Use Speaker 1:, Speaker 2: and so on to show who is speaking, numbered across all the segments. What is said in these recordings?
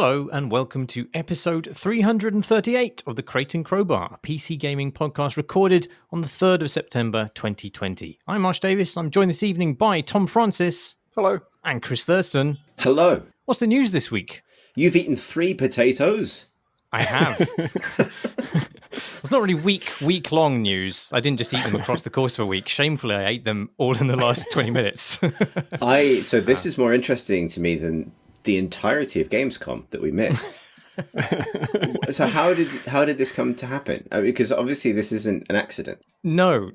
Speaker 1: Hello and welcome to episode 338 of the Crate and Crowbar, a PC gaming podcast recorded on the 3rd of September 2020. I'm Marsh Davis. I'm joined this evening by Tom Francis.
Speaker 2: Hello.
Speaker 1: And Chris Thurston.
Speaker 3: Hello.
Speaker 1: What's the news this week?
Speaker 3: You've eaten 3 potatoes?
Speaker 1: I have. It's not really week-long news. I didn't just eat them across the course of a week. Shamefully, I ate them all in the last 20 minutes.
Speaker 3: So this is more interesting to me than the entirety of Gamescom that we missed. So how did this come to happen? Because obviously this isn't an accident.
Speaker 1: No.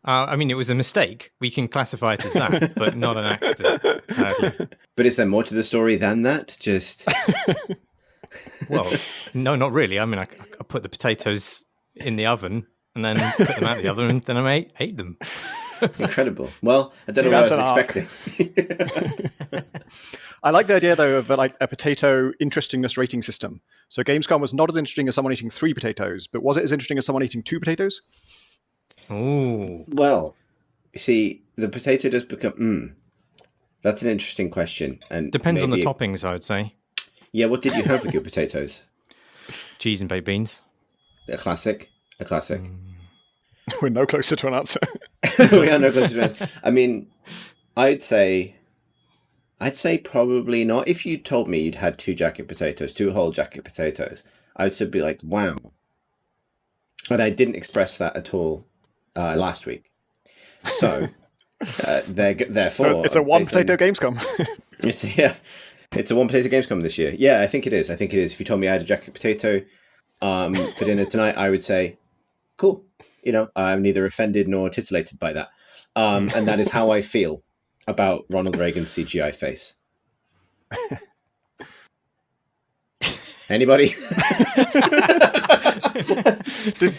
Speaker 1: I mean, it was a mistake. We can classify it as that, but not an accident, sadly.
Speaker 3: But is there more to the story than that? Just...
Speaker 1: Well, no, not really. I mean, I put the potatoes in the oven and then took them out of the oven and then I ate them.
Speaker 3: Incredible. Well, I don't know what I was expecting.
Speaker 2: I like the idea, though, of like a potato interestingness rating system. So Gamescom was not as interesting as someone eating 3 potatoes, but was it as interesting as someone eating 2 potatoes?
Speaker 1: Ooh.
Speaker 3: Well, see, the potato does become... That's an interesting question. And
Speaker 1: depends on the toppings, I would say.
Speaker 3: Yeah, what did you have with your potatoes?
Speaker 1: Cheese and baked beans.
Speaker 3: A classic.
Speaker 2: We're no closer to an answer.
Speaker 3: We are no closer to an answer. I mean, I'd say probably not. If you told me you'd had 2 whole jacket potatoes, I would still be like, wow. But I didn't express that at all last week. So, therefore... So
Speaker 2: it's a one-potato Gamescom.
Speaker 3: It's a one-potato Gamescom this year. Yeah, I think it is. If you told me I had a jacket potato for dinner tonight, I would say, cool. You know, I'm neither offended nor titillated by that. And that is how I feel about Ronald Reagan's CGI face. Anybody?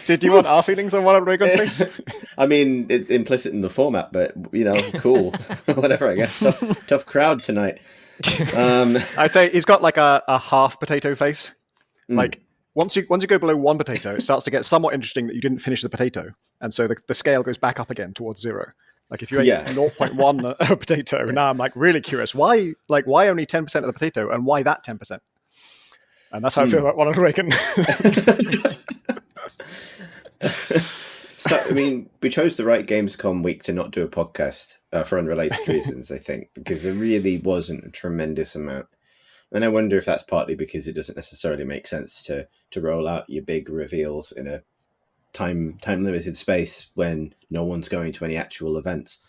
Speaker 2: Did you want our feelings on Ronald Reagan's face?
Speaker 3: I mean, it's implicit in the format, but, you know, cool. Whatever, I guess. Tough crowd tonight.
Speaker 2: I'd say he's got like a half potato face. Like once you go below 1 potato, it starts to get somewhat interesting that you didn't finish the potato. And so the scale goes back up again towards 0. Like if you ate 0.1 of a potato, now I'm like really curious. Why only 10% of the potato and why that 10%? And that's how I feel about Ronald Reagan.
Speaker 3: So, I mean, we chose the right Gamescom week to not do a podcast for unrelated reasons, I think, because there really wasn't a tremendous amount. And I wonder if that's partly because it doesn't necessarily make sense to roll out your big reveals in a time-limited space when no one's going to any actual events.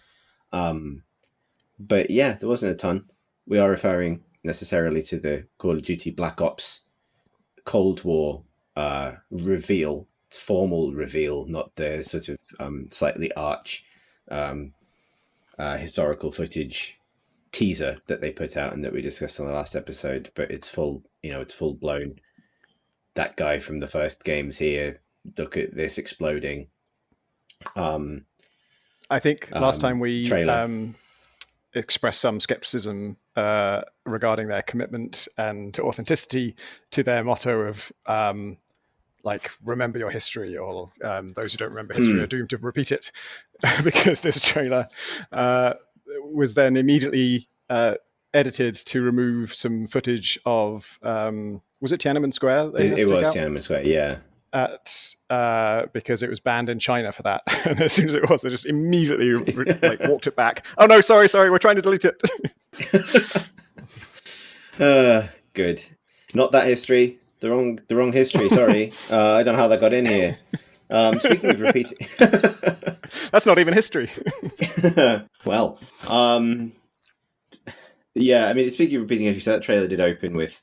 Speaker 3: But yeah, there wasn't a ton. We are referring necessarily to the Call of Duty Black Ops Cold War reveal. It's formal reveal, not the sort of slightly arch historical footage teaser that they put out and that we discussed on the last episode. But it's full blown. That guy from the first game's here. Look at this exploding.
Speaker 2: I think last time we expressed some skepticism regarding their commitment and authenticity to their motto of like remember your history, or those who don't remember history are doomed to repeat it, because this trailer was then immediately edited to remove some footage of was it Tiananmen Square?
Speaker 3: It was Tiananmen Square, yeah.
Speaker 2: Because it was banned in China for that, and as soon as it was, they just immediately walked it back. Oh no, sorry, we're trying to delete it.
Speaker 3: Good, not that history. The wrong history. Sorry, I don't know how that got in here. Speaking of repeating,
Speaker 2: that's not even history.
Speaker 3: Well, yeah. I mean, speaking of repeating history, so that trailer did open with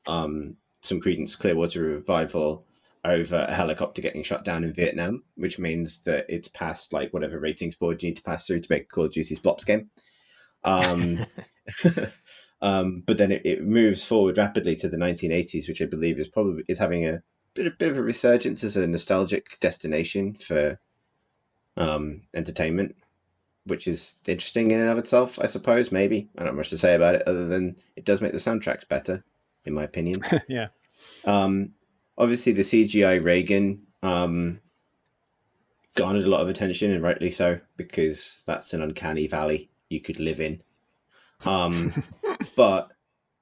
Speaker 3: some Creedence Clearwater Revival over a helicopter getting shot down in Vietnam, which means that it's past like whatever ratings board you need to pass through to make Call of Duty's Blops game. But then it moves forward rapidly to the 1980s, which I believe is having a bit of a resurgence as a nostalgic destination for entertainment, which is interesting in and of itself, I suppose. Maybe I don't have much to say about it other than it does make the soundtracks better, in my opinion.
Speaker 2: Yeah.
Speaker 3: Obviously, the CGI Reagan garnered a lot of attention, and rightly so, because that's an uncanny valley you could live in. But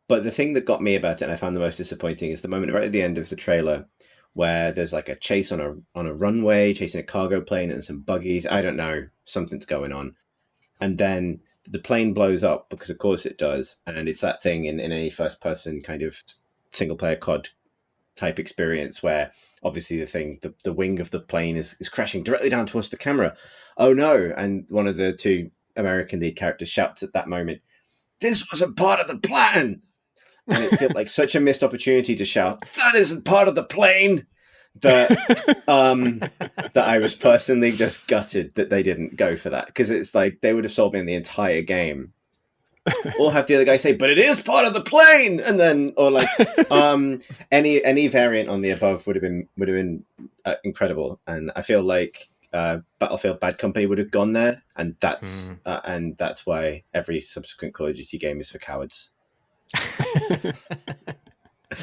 Speaker 3: But the thing that got me about it, and I found the most disappointing, is the moment right at the end of the trailer where there's like a chase on a runway, chasing a cargo plane and some buggies. I don't know, something's going on. And then the plane blows up, because of course it does. And it's that thing in any first-person kind of single-player COD type experience where obviously the wing of the plane is crashing directly down towards the camera. Oh no. And one of the two American lead characters shouts at that moment, "This wasn't part of the plan!" And it felt like such a missed opportunity to shout, "That isn't part of the plane!" that that I was personally just gutted that they didn't go for that, because it's like they would have sold me in the entire game. Or have the other guy say, "But it is part of the plane," and then, or like any variant on the above would have been incredible. And I feel like Battlefield Bad Company would have gone there, and that's why every subsequent Call of Duty game is for cowards.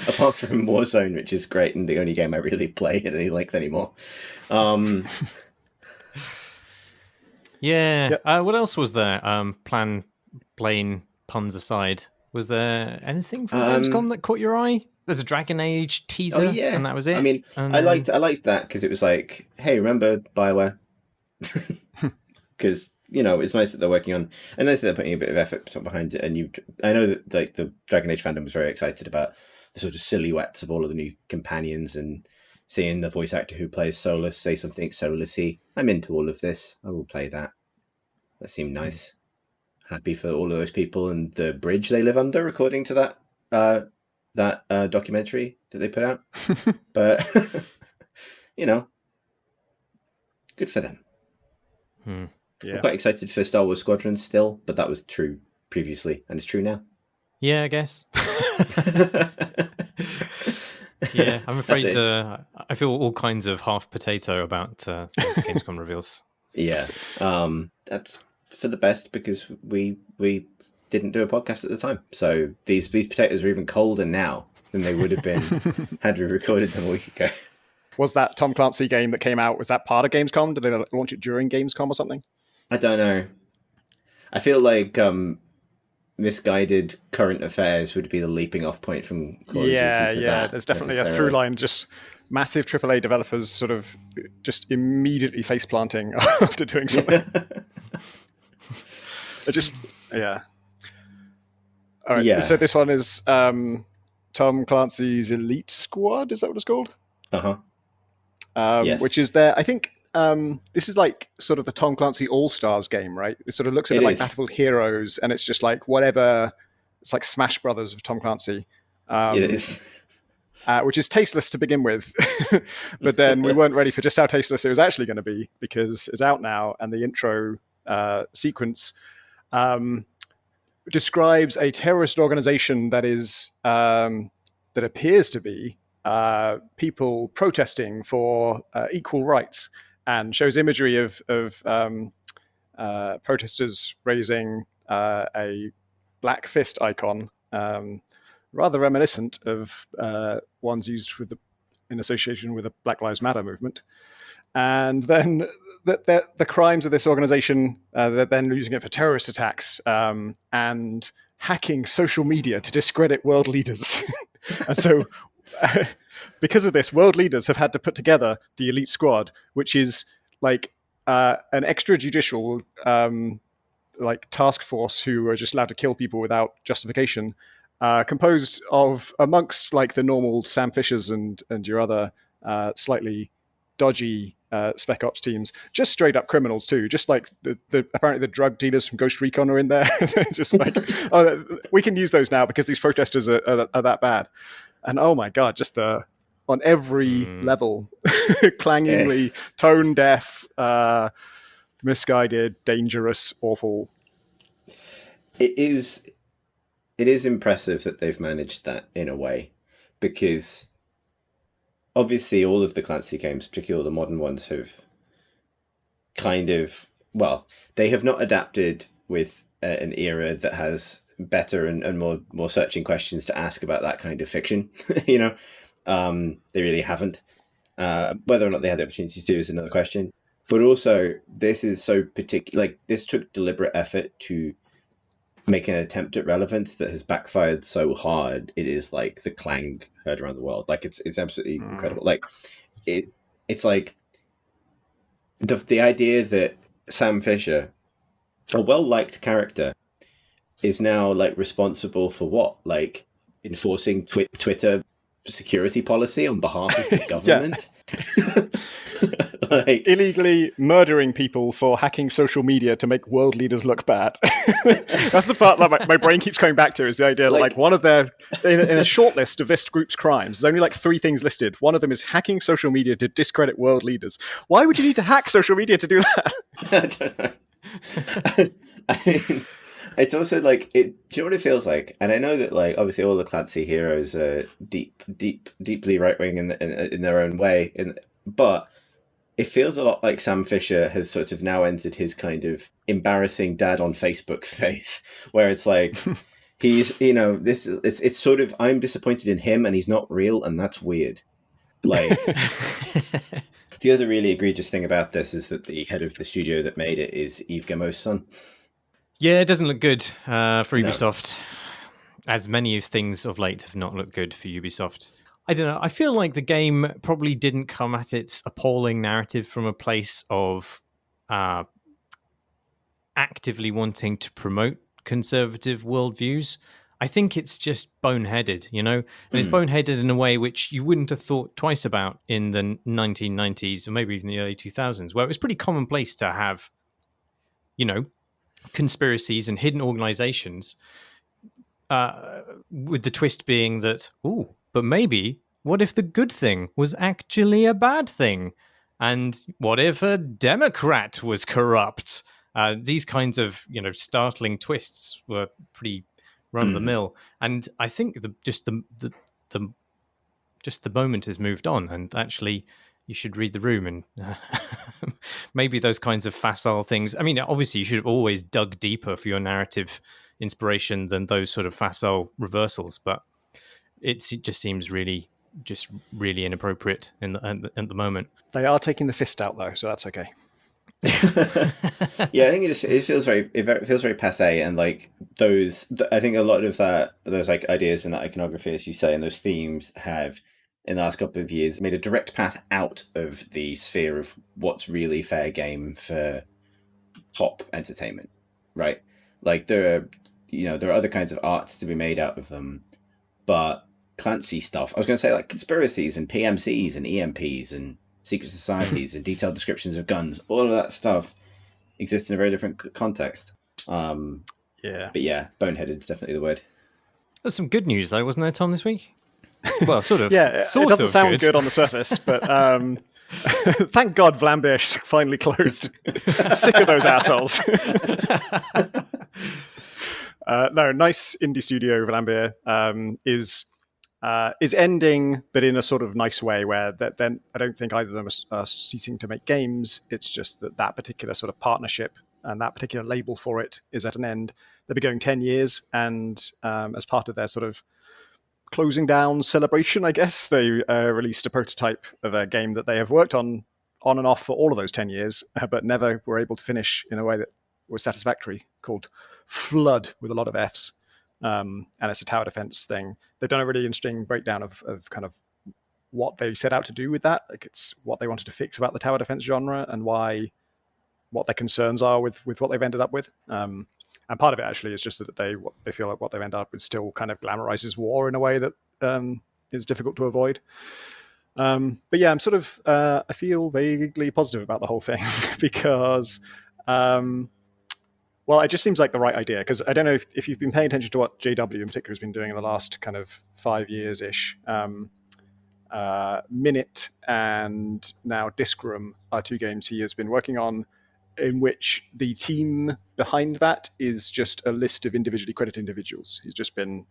Speaker 3: Apart from Warzone, which is great and the only game I really play at any length anymore.
Speaker 1: Yeah. Yep. What else was there? Plane puns aside, was there anything from Gamescom that caught your eye? There's a Dragon Age teaser, and that was it.
Speaker 3: I mean, I liked that because it was like, hey, remember BioWare? Because it's nice that they're working on, and nice that they're putting a bit of effort behind it. And I know that like the Dragon Age fandom was very excited about the sort of silhouettes of all of the new companions and seeing the voice actor who plays Solus say something Solus-y. I'm into all of this. I will play that. That seemed nice. Happy for all of those people and the bridge they live under, according to that documentary that they put out. But good for them.
Speaker 2: Yeah.
Speaker 3: I'm quite excited for Star Wars Squadrons still, but that was true previously and it's true now.
Speaker 1: Yeah, I guess. Yeah, I'm afraid I feel all kinds of half potato about Gamescom reveals.
Speaker 3: Yeah, that's for the best, because we didn't do a podcast at the time, so these potatoes are even colder now than they would have been had we recorded them a week ago.
Speaker 2: Was that Tom Clancy game that came out, was that part of Gamescom? Did they launch it during Gamescom or something?
Speaker 3: I don't know. I feel like misguided current affairs would be the leaping off point from Call of Duty to that.
Speaker 2: There's definitely a through line, just massive AAA developers sort of just immediately face planting after doing something. All right. Yeah. So this one is Tom Clancy's Elite Squad. Is that what it's called?
Speaker 3: Yes.
Speaker 2: Which is there. I think this is like sort of the Tom Clancy All-Stars game, right? It sort of looks a bit like Battlefield Heroes, and it's just like whatever. It's like Smash Brothers of Tom Clancy.
Speaker 3: It is.
Speaker 2: Which is tasteless to begin with. But then we weren't ready for just how tasteless it was actually going to be, because it's out now, and the intro sequence describes a terrorist organization that is that appears to be people protesting for equal rights, and shows imagery of protesters raising a black fist icon, rather reminiscent of ones used in association with the Black Lives Matter movement. And then the crimes of this organization, they're then using it for terrorist attacks and hacking social media to discredit world leaders. And so because of this, world leaders have had to put together the Elite Squad, which is like an extrajudicial like task force who are just allowed to kill people without justification, composed of, amongst like the normal Sam Fishers and your other slightly dodgy Spec Ops teams, just straight up criminals too. Just like the apparently the drug dealers from Ghost Recon are in there. Just like, oh, we can use those now because these protesters are that bad. And oh my God, just on every level, clangingly tone deaf, misguided, dangerous, awful.
Speaker 3: It is impressive that they've managed that in a way, because obviously all of the Clancy games, particularly all the modern ones, have kind of, well, they have not adapted with an era that has better and more searching questions to ask about that kind of fiction. They really haven't. Whether or not they had the opportunity to is another question. But also, this is so particular. Like, this took deliberate effort to making an attempt at relevance that has backfired so hard. It is like the clang heard around the world. Like it's absolutely incredible. Like it's like the idea that Sam Fisher, a well-liked character, is now like responsible for what? Like enforcing Twitter security policy on behalf of the government.
Speaker 2: Like illegally murdering people for hacking social media to make world leaders look bad. That's the part that my brain keeps coming back to, is the idea that like one of their in a short list of this group's crimes, there's only like 3 things listed. One of them is hacking social media to discredit world leaders. Why would you need to hack social media to do that?
Speaker 3: I don't know. I mean, it's also like do you know what it feels like? And I know that like obviously all the Clancy heroes are deeply right wing in their own way, but it feels a lot like Sam Fisher has sort of now entered his kind of embarrassing dad on Facebook phase, where it's like he's it's sort of, I'm disappointed in him and he's not real, and that's weird. Like the other really egregious thing about this is that the head of the studio that made it is Yves Guillemot's son.
Speaker 1: Yeah, it doesn't look good for Ubisoft. As many of things of late have not looked good for Ubisoft. I don't know. I feel like the game probably didn't come at its appalling narrative from a place of actively wanting to promote conservative worldviews. I think it's just boneheaded, you know? And it's boneheaded in a way which you wouldn't have thought twice about in the 1990s or maybe even the early 2000s, where it was pretty commonplace to have, you know, conspiracies and hidden organizations, with the twist being that, but maybe, what if the good thing was actually a bad thing? And what if a Democrat was corrupt? These kinds of, you know, startling twists were pretty run of the mill. And I think the moment has moved on, and actually you should read the room and maybe those kinds of facile things. I mean, obviously you should have always dug deeper for your narrative inspiration than those sort of facile reversals, but it just seems really inappropriate at the moment.
Speaker 2: They are taking the fist out though, so that's okay.
Speaker 3: Yeah, I think it feels very passe, and like I think a lot of those like ideas and that iconography, as you say, and those themes have in the last couple of years made a direct path out of the sphere of what's really fair game for pop entertainment, right? Like there are other kinds of art to be made out of them, but Clancy stuff, I was going to say, like conspiracies and PMCs and EMPs and secret societies and detailed descriptions of guns, all of that stuff exists in a very different context. But yeah, boneheaded is definitely the word.
Speaker 1: There's some good news though, wasn't there, Tom, this week? Well, sort of.
Speaker 2: Yeah, it doesn't sound good on the surface, but thank God Vlambeer finally closed. Sick of those assholes. No, nice indie studio Vlambeer is ending, but in a sort of nice way, where then I don't think either of them are ceasing to make games. It's just that particular sort of partnership and that particular label for it is at an end. They've been going 10 years, and as part of their sort of closing down celebration, I guess, they released a prototype of a game that they have worked on and off for all of those 10 years, but never were able to finish in a way that was satisfactory, called Flood, with a lot of Fs. And it's a tower defense thing. They've done a really interesting breakdown of kind of what they set out to do with that. Like, it's what they wanted to fix about the tower defense genre and what their concerns are with what they've ended up with. And part of it actually is just that they feel like what they've ended up with still kind of glamorizes war in a way that is difficult to avoid. But yeah, I'm sort of I feel vaguely positive about the whole thing because well, it just seems like the right idea, because I don't know if you've been paying attention to what JW in particular has been doing in the last kind of 5 years-ish. Minute and now Disc Room are 2 games he has been working on, in which the team behind that is just a list of individually credited individuals. He's just been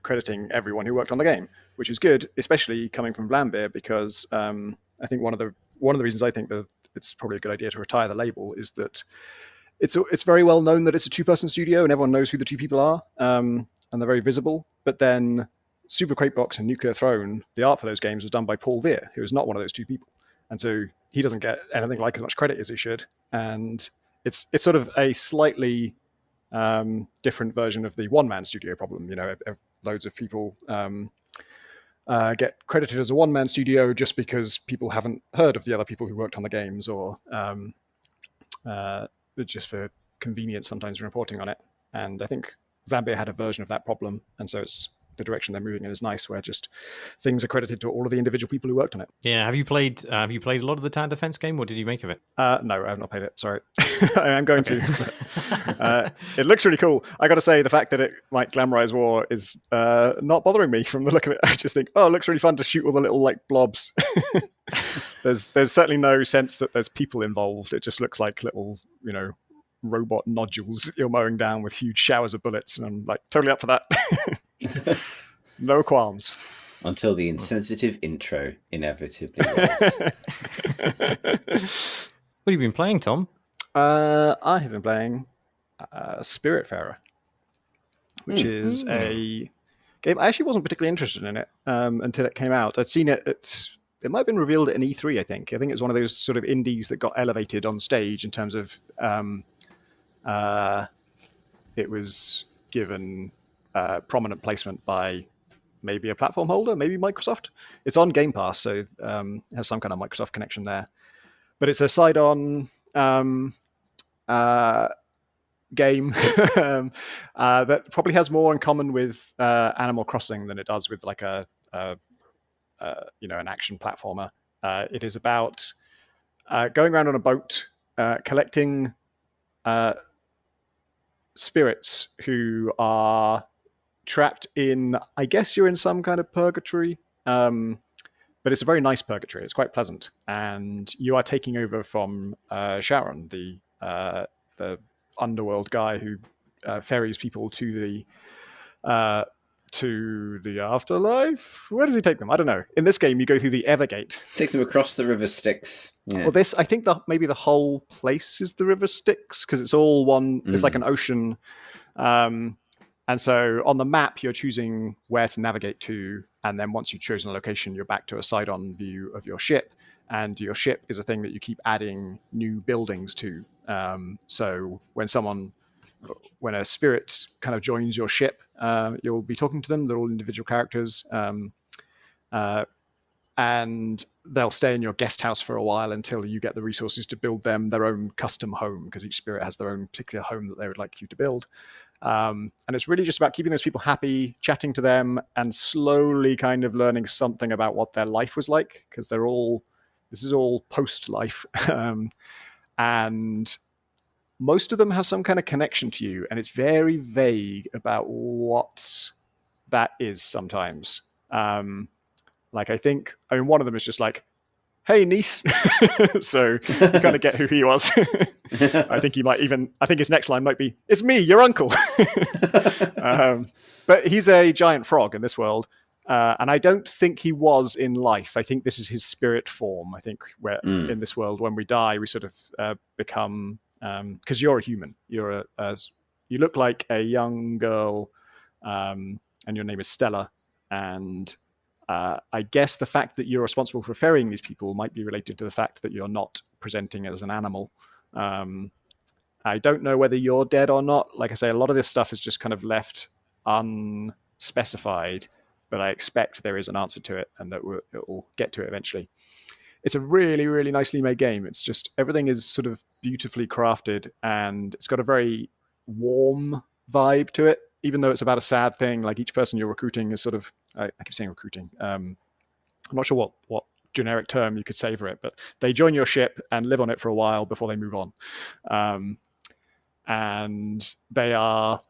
Speaker 2: crediting everyone who worked on the game, which is good, especially coming from Vlambeer, because I think one of the reasons I think that it's probably a good idea to retire the label is that it's very well known that it's a 2-person studio and everyone knows who the 2 people are, and they're very visible. But then Super Crate Box and Nuclear Throne, the art for those games was done by Paul Veer, who is not one of those 2 people. And so he doesn't get anything like as much credit as he should. And it's sort of a slightly different version of the one-man studio problem. Loads of people get credited as a one-man studio just because people haven't heard of the other people who worked on the games, or just for convenience sometimes reporting on it. And I think Vlambeer had a version of that problem, and so it's the direction they're moving in is nice, where just things are credited to all of the individual people who worked on it.
Speaker 1: Yeah, have you played a lot of the tower defense game? What did you make of it?
Speaker 2: No, I have not played it. Sorry, I am going to. It looks really cool. I got to say, the fact that it might glamorize war is not bothering me from the look of it. I just think, it looks really fun to shoot all the little blobs. There's certainly no sense that there's people involved. It just looks like little, robot nodules you're mowing down with huge showers of bullets, and I'm totally up for that. No qualms.
Speaker 3: Until the insensitive intro inevitably was.
Speaker 1: What have you been playing, Tom?
Speaker 2: I have been playing Spiritfarer, which is a game. I actually wasn't particularly interested in it until it came out. I'd seen it. It might have been revealed at an E3, I think. I think it was one of those sort of indies that got elevated on stage in terms of it was given prominent placement by maybe a platform holder, maybe Microsoft. It's on Game Pass, so it has some kind of Microsoft connection there. But it's a side-on game that probably has more in common with Animal Crossing than it does with an action platformer. It is about going around on a boat, collecting spirits who are trapped in, I guess you're in some kind of purgatory, but it's a very nice purgatory. It's quite pleasant, and you are taking over from Sharon, the underworld guy who ferries people to the afterlife. Where does he take them? I don't know. In this game, you go through the Evergate.
Speaker 3: Takes them across the River Styx. Yeah.
Speaker 2: Well, I think maybe the whole place is the River Styx, because it's all one. It's like an ocean. And so on the map, you're choosing where to navigate to. And then once you've chosen a location, you're back to a side-on view of your ship. And your ship is a thing that you keep adding new buildings to. So when a spirit kind of joins your ship, you'll be talking to them. They're all individual characters. And they'll stay in your guest house for a while until you get the resources to build them their own custom home, because each spirit has their own particular home that they would like you to build. And it's really just about keeping those people happy, chatting to them, and slowly kind of learning something about what their life was like, because this is all post-life. And most of them have some kind of connection to you, and it's very vague about what that is sometimes. One of them is just like, hey, niece. So you kind of get who he was. I think his next line might be, it's me, your uncle. But he's a giant frog in this world. And I don't think he was in life. I think this is his spirit form. I think in this world, when we die, we sort of become, because you're a human. You look like a young girl, and your name is Stella. And I guess the fact that you're responsible for ferrying these people might be related to the fact that you're not presenting as an animal. I don't know whether you're dead or not. Like I say, a lot of this stuff is just kind of left unspecified, but I expect there is an answer to it, and that we'll get to it eventually. It's a really, really nicely made game. It's just, everything is sort of beautifully crafted, and it's got a very warm vibe to it, even though it's about a sad thing. Like, each person you're recruiting is sort of, I keep saying recruiting. I'm not sure what generic term you could say for it, but they join your ship and live on it for a while before they move on. And they are,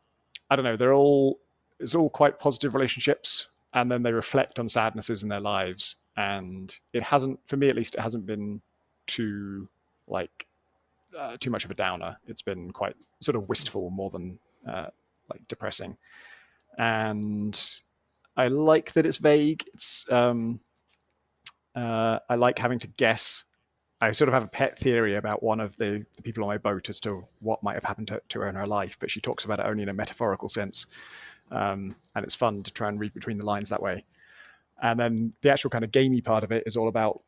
Speaker 2: I don't know, it's all quite positive relationships, and then they reflect on sadnesses in their lives. And it hasn't, for me at least, it hasn't been too much of a downer. It's been quite sort of wistful more than depressing. And I like that it's vague. It's I like having to guess. I sort of have a pet theory about one of the people on my boat as to what might have happened to her in her life, but she talks about it only in a metaphorical sense. And it's fun to try and read between the lines that way. And then the actual kind of gamey part of it is all about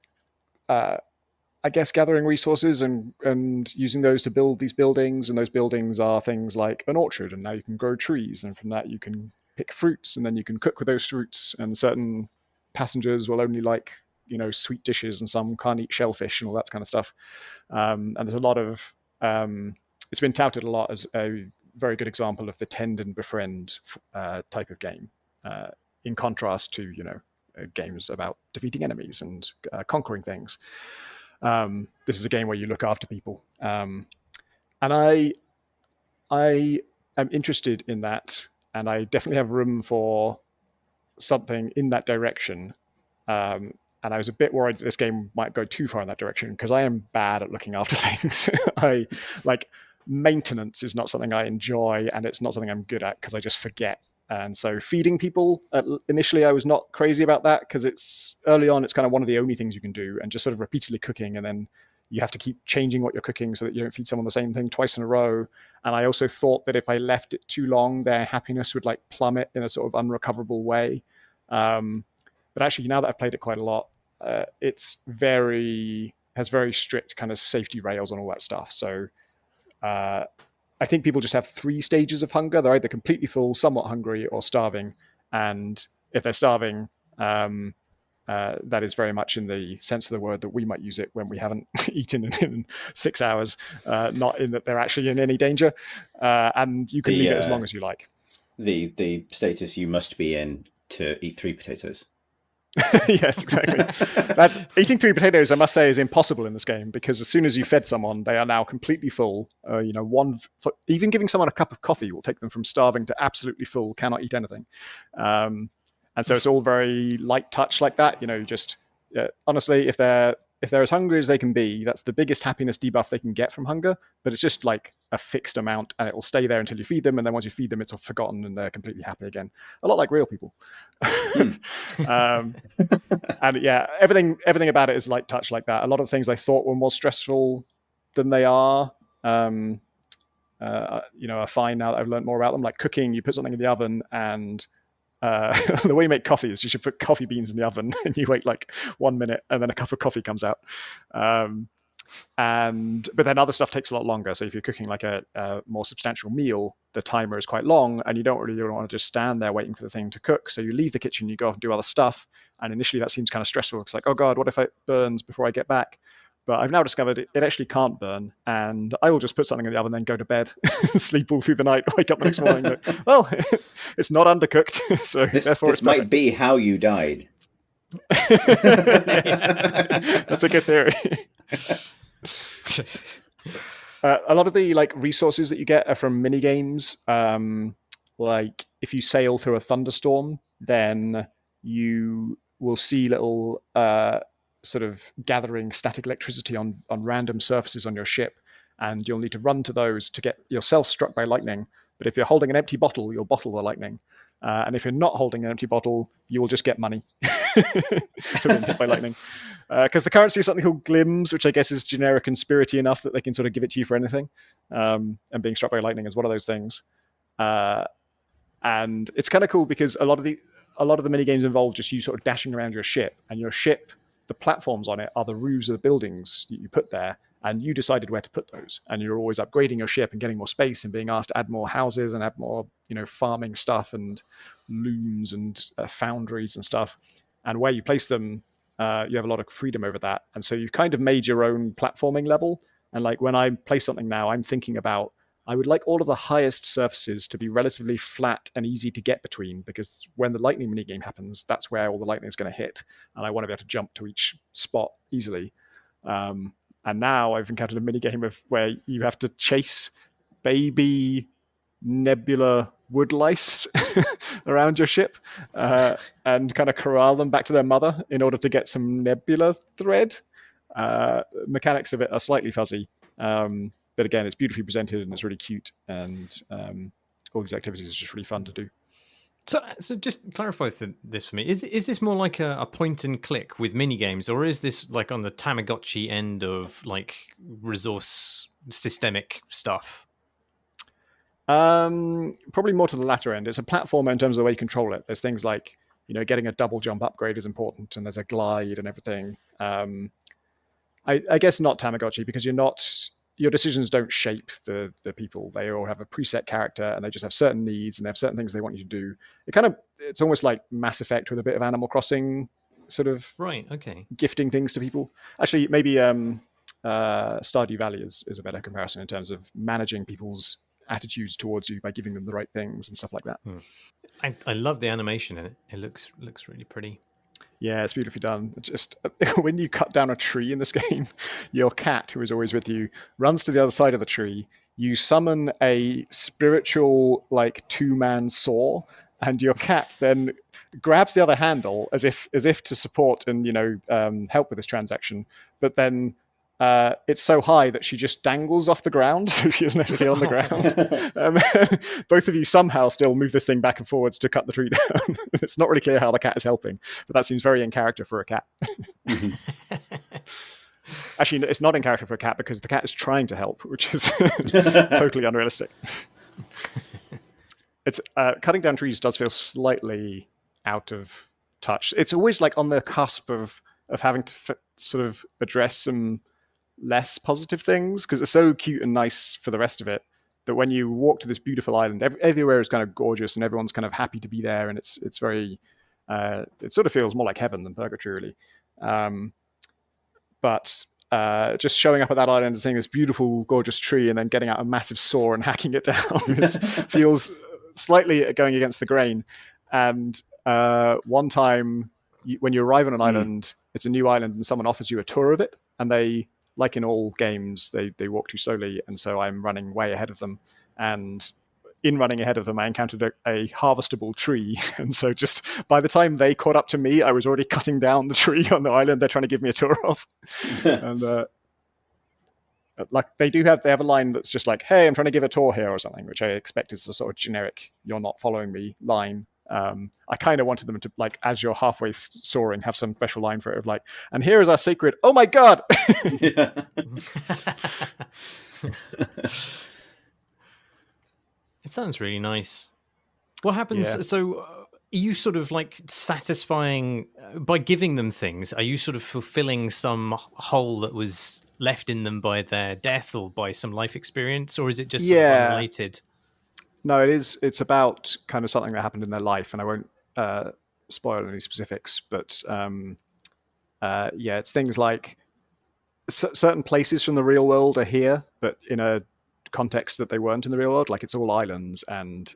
Speaker 2: I guess gathering resources and using those to build these buildings, and those buildings are things like an orchard, and now you can grow trees, and from that you can pick fruits, and then you can cook with those fruits, and certain passengers will only like, sweet dishes, and some can't eat shellfish and all that kind of stuff. And there's a lot of it's been touted a lot as a very good example of the tend and befriend type of game, in contrast to games about defeating enemies and conquering things. This is a game where you look after people, and I am interested in that, and I definitely have room for something in that direction. And I was a bit worried that this game might go too far in that direction, because I am bad at looking after things. I like maintenance is not something I enjoy, and it's not something I'm good at because I just forget. And so feeding people, initially I was not crazy about that, because it's early on, it's kind of one of the only things you can do, and just sort of repeatedly cooking, and then you have to keep changing what you're cooking so that you don't feed someone the same thing twice in a row. And I also thought that if I left it too long, their happiness would like plummet in a sort of unrecoverable way. But actually, now that I've played it quite a lot, has very strict kind of safety rails on all that stuff. So I think people just have 3 stages of hunger. They're either completely full, somewhat hungry, or starving. And if they're starving, that is very much in the sense of the word that we might use it when we haven't eaten in 6 hours, not in that they're actually in any danger. And you can leave it as long as you like.
Speaker 3: The status you must be in to eat 3 potatoes.
Speaker 2: Yes, exactly. That's eating 3 potatoes, I must say, is impossible in this game, because as soon as you fed someone, they are now completely full. Even giving someone a cup of coffee will take them from starving to absolutely full, cannot eat anything. And so it's all very light touch like that. Just honestly, if they're as hungry as they can be, that's the biggest happiness debuff they can get from hunger. But it's just like a fixed amount, and it will stay there until you feed them. And then once you feed them, it's all forgotten, and they're completely happy again. A lot like real people. And yeah, everything about it is light touch like that. A lot of things I thought were more stressful than they are, are fine now that I've learned more about them. Like cooking, you put something in the oven, and the way you make coffee is you should put coffee beans in the oven, and you wait like 1 minute, and then a cup of coffee comes out. But then other stuff takes a lot longer. So if you're cooking like a more substantial meal, the timer is quite long, and you don't really want to just stand there waiting for the thing to cook. So you leave the kitchen, you go off and do other stuff. And initially that seems kind of stressful. It's like, oh God, what if it burns before I get back? But I've now discovered it actually can't burn, and I will just put something in the oven, then go to bed, sleep all through the night, wake up the next morning. But, well, it's not undercooked, so
Speaker 3: this might be how you died.
Speaker 2: Yes. That's a good theory. A lot of the resources that you get are from mini games. Like if you sail through a thunderstorm, then you will see little sort of gathering static electricity on random surfaces on your ship, and you'll need to run to those to get yourself struck by lightning. But if you're holding an empty bottle, you'll bottle the lightning. And if you're not holding an empty bottle, you will just get money for being hit by lightning. Because the currency is something called glims, which I guess is generic and spirity enough that they can sort of give it to you for anything. And being struck by lightning is one of those things. And it's kind of cool because a lot of the mini games involve just you sort of dashing around your ship, and your ship, the platforms on it are the roofs of the buildings you put there, and you decided where to put those. And you're always upgrading your ship and getting more space and being asked to add more houses and add more, farming stuff and looms and foundries and stuff. And where you place them, you have a lot of freedom over that. And so you've kind of made your own platforming level. And like when I place something now, I'm thinking about, I would like all of the highest surfaces to be relatively flat and easy to get between, because when the lightning minigame happens, that's where all the lightning is going to hit. And I want to be able to jump to each spot easily. And now I've encountered a minigame of where you have to chase baby nebula wood lice around your ship and kind of corral them back to their mother in order to get some nebula thread. Mechanics of it are slightly fuzzy. But again, it's beautifully presented and it's really cute, and all these activities are just really fun to do.
Speaker 1: So just clarify this for me. Is this more like a point and click with mini games, or is this like on the Tamagotchi end of like resource systemic stuff?
Speaker 2: Probably more to the latter end. It's a platformer in terms of the way you control it. There's things like, getting a double jump upgrade is important, and there's a glide and everything. I guess not Tamagotchi, because your decisions don't shape the people. They all have a preset character, and they just have certain needs, and they have certain things they want you to do. It's almost like Mass Effect with a bit of Animal Crossing sort of
Speaker 1: right. Okay,
Speaker 2: gifting things to people. Actually, maybe Stardew Valley is a better comparison in terms of managing people's attitudes towards you by giving them the right things and stuff like that.
Speaker 1: I love the animation in it. It looks really pretty.
Speaker 2: Yeah, it's beautifully done. Just when you cut down a tree in this game, your cat, who is always with you, runs to the other side of the tree. You summon a spiritual, like, 2-man saw, and your cat then grabs the other handle as if to support and help with this transaction. But then it's so high that she just dangles off the ground, so she isn't actually on the ground. Both of you somehow still move this thing back and forwards to cut the tree down. It's not really clear how the cat is helping, but that seems very in character for a cat. Actually, it's not in character for a cat, because the cat is trying to help, which is totally unrealistic. It's cutting down trees does feel slightly out of touch. It's always like on the cusp of having to sort of address some less positive things, because it's so cute and nice for the rest of it that when you walk to this beautiful island, everywhere is kind of gorgeous and everyone's kind of happy to be there, and it's very it sort of feels more like heaven than purgatory, really. But just showing up at that island and seeing this beautiful, gorgeous tree and then getting out a massive saw and hacking it down feels slightly going against the grain. And one time, when you arrive on an island, it's a new island, and someone offers you a tour of it, and they, like in all games, they walk too slowly, and so I'm running way ahead of them. And in running ahead of them, I encountered a harvestable tree, and so just by the time they caught up to me, I was already cutting down the tree on the island they're trying to give me a tour of. And like they have a line that's just like, "Hey, I'm trying to give a tour here" or something, which I expect is a sort of generic "you're not following me" line. I kind of wanted them to, like, as you're halfway soaring, have some special line for it of like, "And here is our sacred, oh my god."
Speaker 1: It sounds really nice. What happens?
Speaker 2: Yeah.
Speaker 1: So are you sort of like satisfying by giving them things? Are you sort of fulfilling some hole that was left in them by their death or by some life experience, or is it just sort of unrelated?
Speaker 2: No, it is. It's about kind of something that happened in their life, and I won't spoil any specifics. But it's things like certain places from the real world are here, but in a context that they weren't in the real world. Like, it's all islands, and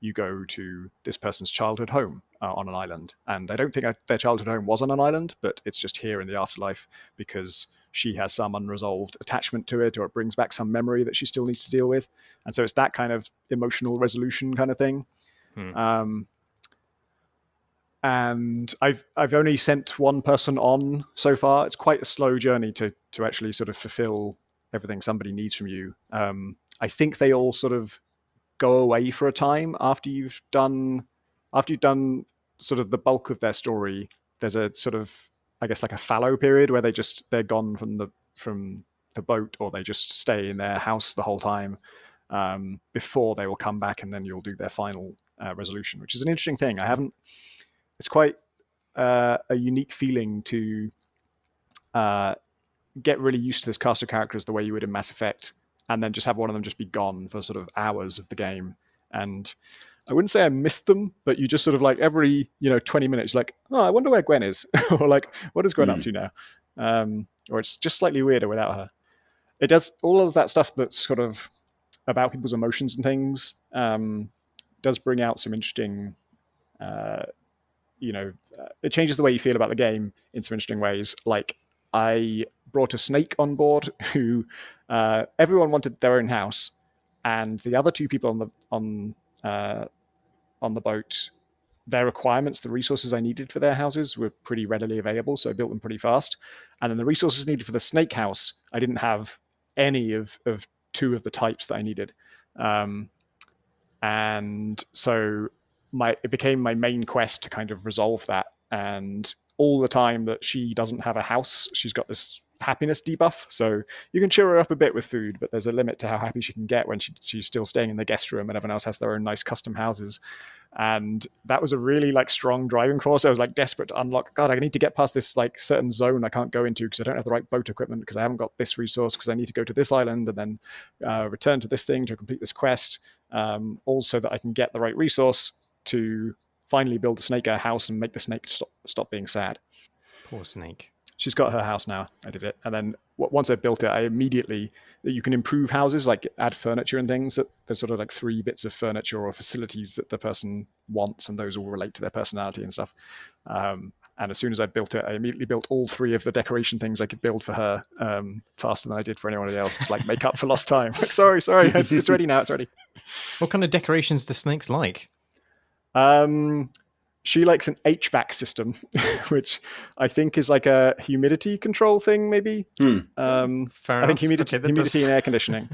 Speaker 2: you go to this person's childhood home on an island, and I don't think their childhood home was on an island, but it's just here in the afterlife because she has some unresolved attachment to it, or it brings back some memory that she still needs to deal with. And so it's that kind of emotional resolution kind of thing. And I've only sent one person on so far. It's quite a slow journey to actually sort of fulfill everything somebody needs from you. I think they all sort of go away for a time after you've done sort of the bulk of their story. There's a sort of, I guess, like a fallow period where they're gone from the boat, or they just stay in their house the whole time before they will come back, and then you'll do their final resolution, which is an interesting thing. It's quite a unique feeling to get really used to this cast of characters the way you would in Mass Effect, and then just have one of them just be gone for sort of hours of the game. And I wouldn't say I missed them, but you just sort of like every 20 minutes, like, oh, I wonder where Gwen is, or like, what is Gwen up to now? Or it's just slightly weirder without her. It does all of that stuff that's sort of about people's emotions and things. Does bring out some interesting, it changes the way you feel about the game in some interesting ways. Like, I brought a snake on board who everyone wanted their own house, and the other two people on the boat, their requirements, the resources I needed for their houses were pretty readily available, so I built them pretty fast. And then the resources needed for the snake house, I didn't have any of two of the types that I needed. And so it became my main quest to kind of resolve that. And all the time that she doesn't have a house, she's got this happiness debuff. So you can cheer her up a bit with food, but there's a limit to how happy she can get when she's still staying in the guest room and everyone else has their own nice custom houses. And that was a really like strong driving force. I was like desperate to unlock. God, I need to get past this like certain zone I can't go into because I don't have the right boat equipment, because I haven't got this resource, because I need to go to this island and then return to this thing to complete this quest. Also that I can get the right resource to finally build the snake a house and make the snake stop being sad.
Speaker 1: Poor snake.
Speaker 2: She's got her house now. I did it. And then once I built it, I immediately, you can improve houses, like add furniture and things. That there's sort of like 3 bits of furniture or facilities that the person wants, and those all relate to their personality and stuff. And as soon as I built it, I immediately built all 3 of the decoration things I could build for her faster than I did for anyone else to like make up for lost time. sorry, it's ready now. It's ready.
Speaker 1: What kind of decorations do snakes like?
Speaker 2: She likes an HVAC system, which I think is like a humidity control thing, maybe.
Speaker 1: Fair enough.
Speaker 2: I think humidity and air conditioning.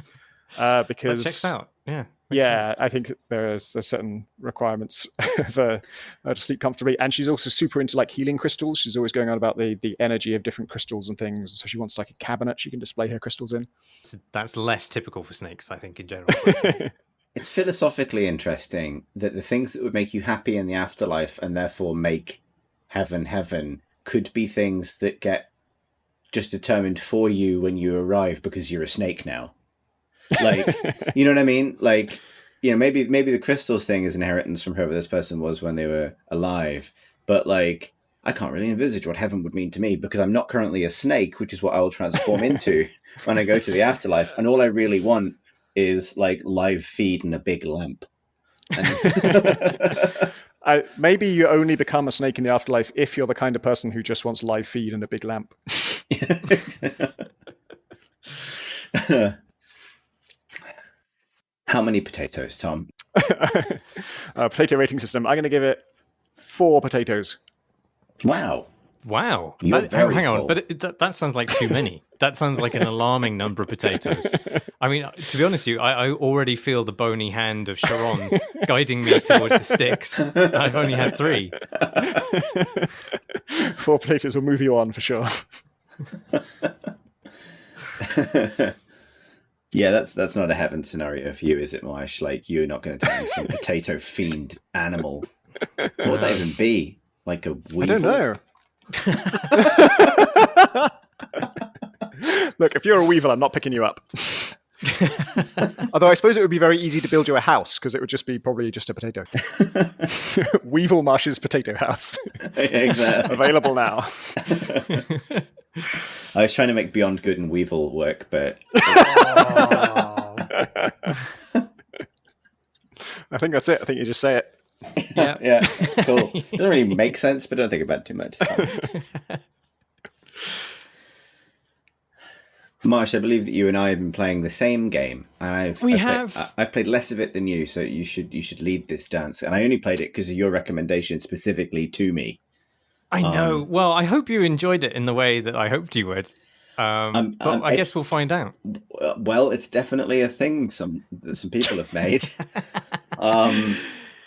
Speaker 2: Because
Speaker 1: that checks out. Yeah.
Speaker 2: Yeah, I think there's certain requirements for her to sleep comfortably. And she's also super into like healing crystals. She's always going on about the energy of different crystals and things. So she wants like a cabinet she can display her crystals in.
Speaker 1: That's less typical for snakes, I think, in general.
Speaker 3: It's philosophically interesting that the things that would make you happy in the afterlife and therefore make heaven could be things that get just determined for you when you arrive because you're a snake now. Like, you know what I mean? Like, you know, maybe the crystals thing is inheritance from whoever this person was when they were alive. But like, I can't really envisage what heaven would mean to me because I'm not currently a snake, which is what I will transform into when I go to the afterlife. And all I really want is like live feed and a big lamp.
Speaker 2: Maybe you only become a snake in the afterlife if you're the kind of person who just wants live feed and a big lamp.
Speaker 3: How many potatoes, Tom?
Speaker 2: Potato rating system. I'm going to give it 4 potatoes.
Speaker 3: Wow.
Speaker 1: Hang on, but that sounds like too many. That sounds like an alarming number of potatoes. I mean, to be honest with you, I already feel the bony hand of Sharon guiding me towards the sticks. I've only had 3.
Speaker 2: 4 potatoes will move you on for sure.
Speaker 3: Yeah, that's not a heaven scenario for you, is it, Marsh? Like, you're not going to turn some potato fiend animal. What would that even be? Like a weevil?
Speaker 2: I don't know. Look, if you're a weevil, I'm not picking you up. Although I suppose it would be very easy to build you a house because it would just be probably just a potato. Weevil Marsh's potato house.
Speaker 3: Exactly.
Speaker 2: Available now.
Speaker 3: I was trying to make Beyond Good and Weevil work, but
Speaker 2: I think that's it. I think you just say it.
Speaker 3: Yeah, cool. Doesn't really make sense, but don't think about it too much. Marsh, I believe that you and I have been playing the same game, and I've played less of it than you, so you should lead this dance. And I only played it because of your recommendation specifically to me.
Speaker 1: I know. Well, I hope you enjoyed it in the way that I hoped you would. But I guess we'll find out.
Speaker 3: Well, it's definitely a thing that some people have made.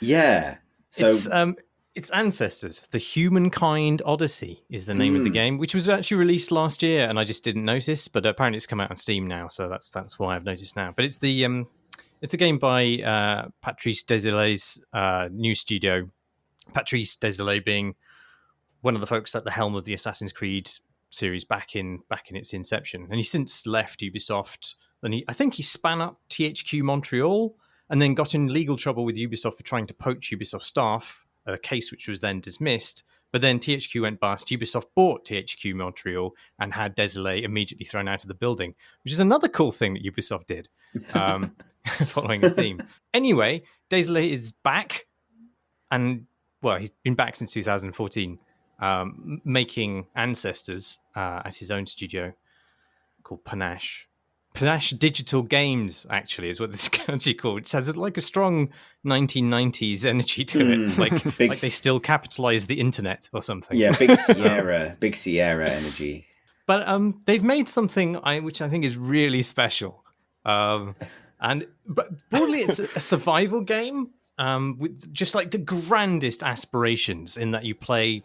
Speaker 3: Yeah. So
Speaker 1: it's Ancestors. The Humankind Odyssey is the name of the game, which was actually released last year, and I just didn't notice. But apparently, it's come out on Steam now, so that's why I've noticed now. But it's it's a game by Patrice Désilé's new studio. Patrice Désilé being one of the folks at the helm of the Assassin's Creed series back in its inception, and he's since left Ubisoft. And I think he span up THQ Montreal, and then got in legal trouble with Ubisoft for trying to poach Ubisoft staff, a case which was then dismissed. But then THQ went bust. Ubisoft bought THQ Montreal and had Désilé immediately thrown out of the building, which is another cool thing that Ubisoft did, following a theme. Anyway, Désilé is back, and well, he's been back since 2014, making Ancestors at his own studio called Panache. Panache Digital Games, actually, is what this is actually called. It has like a strong 1990s energy to it, like they still capitalize the internet or something.
Speaker 3: Yeah, Big Sierra energy.
Speaker 1: But they've made something which I think is really special. But broadly, it's a survival game with just like the grandest aspirations in that you play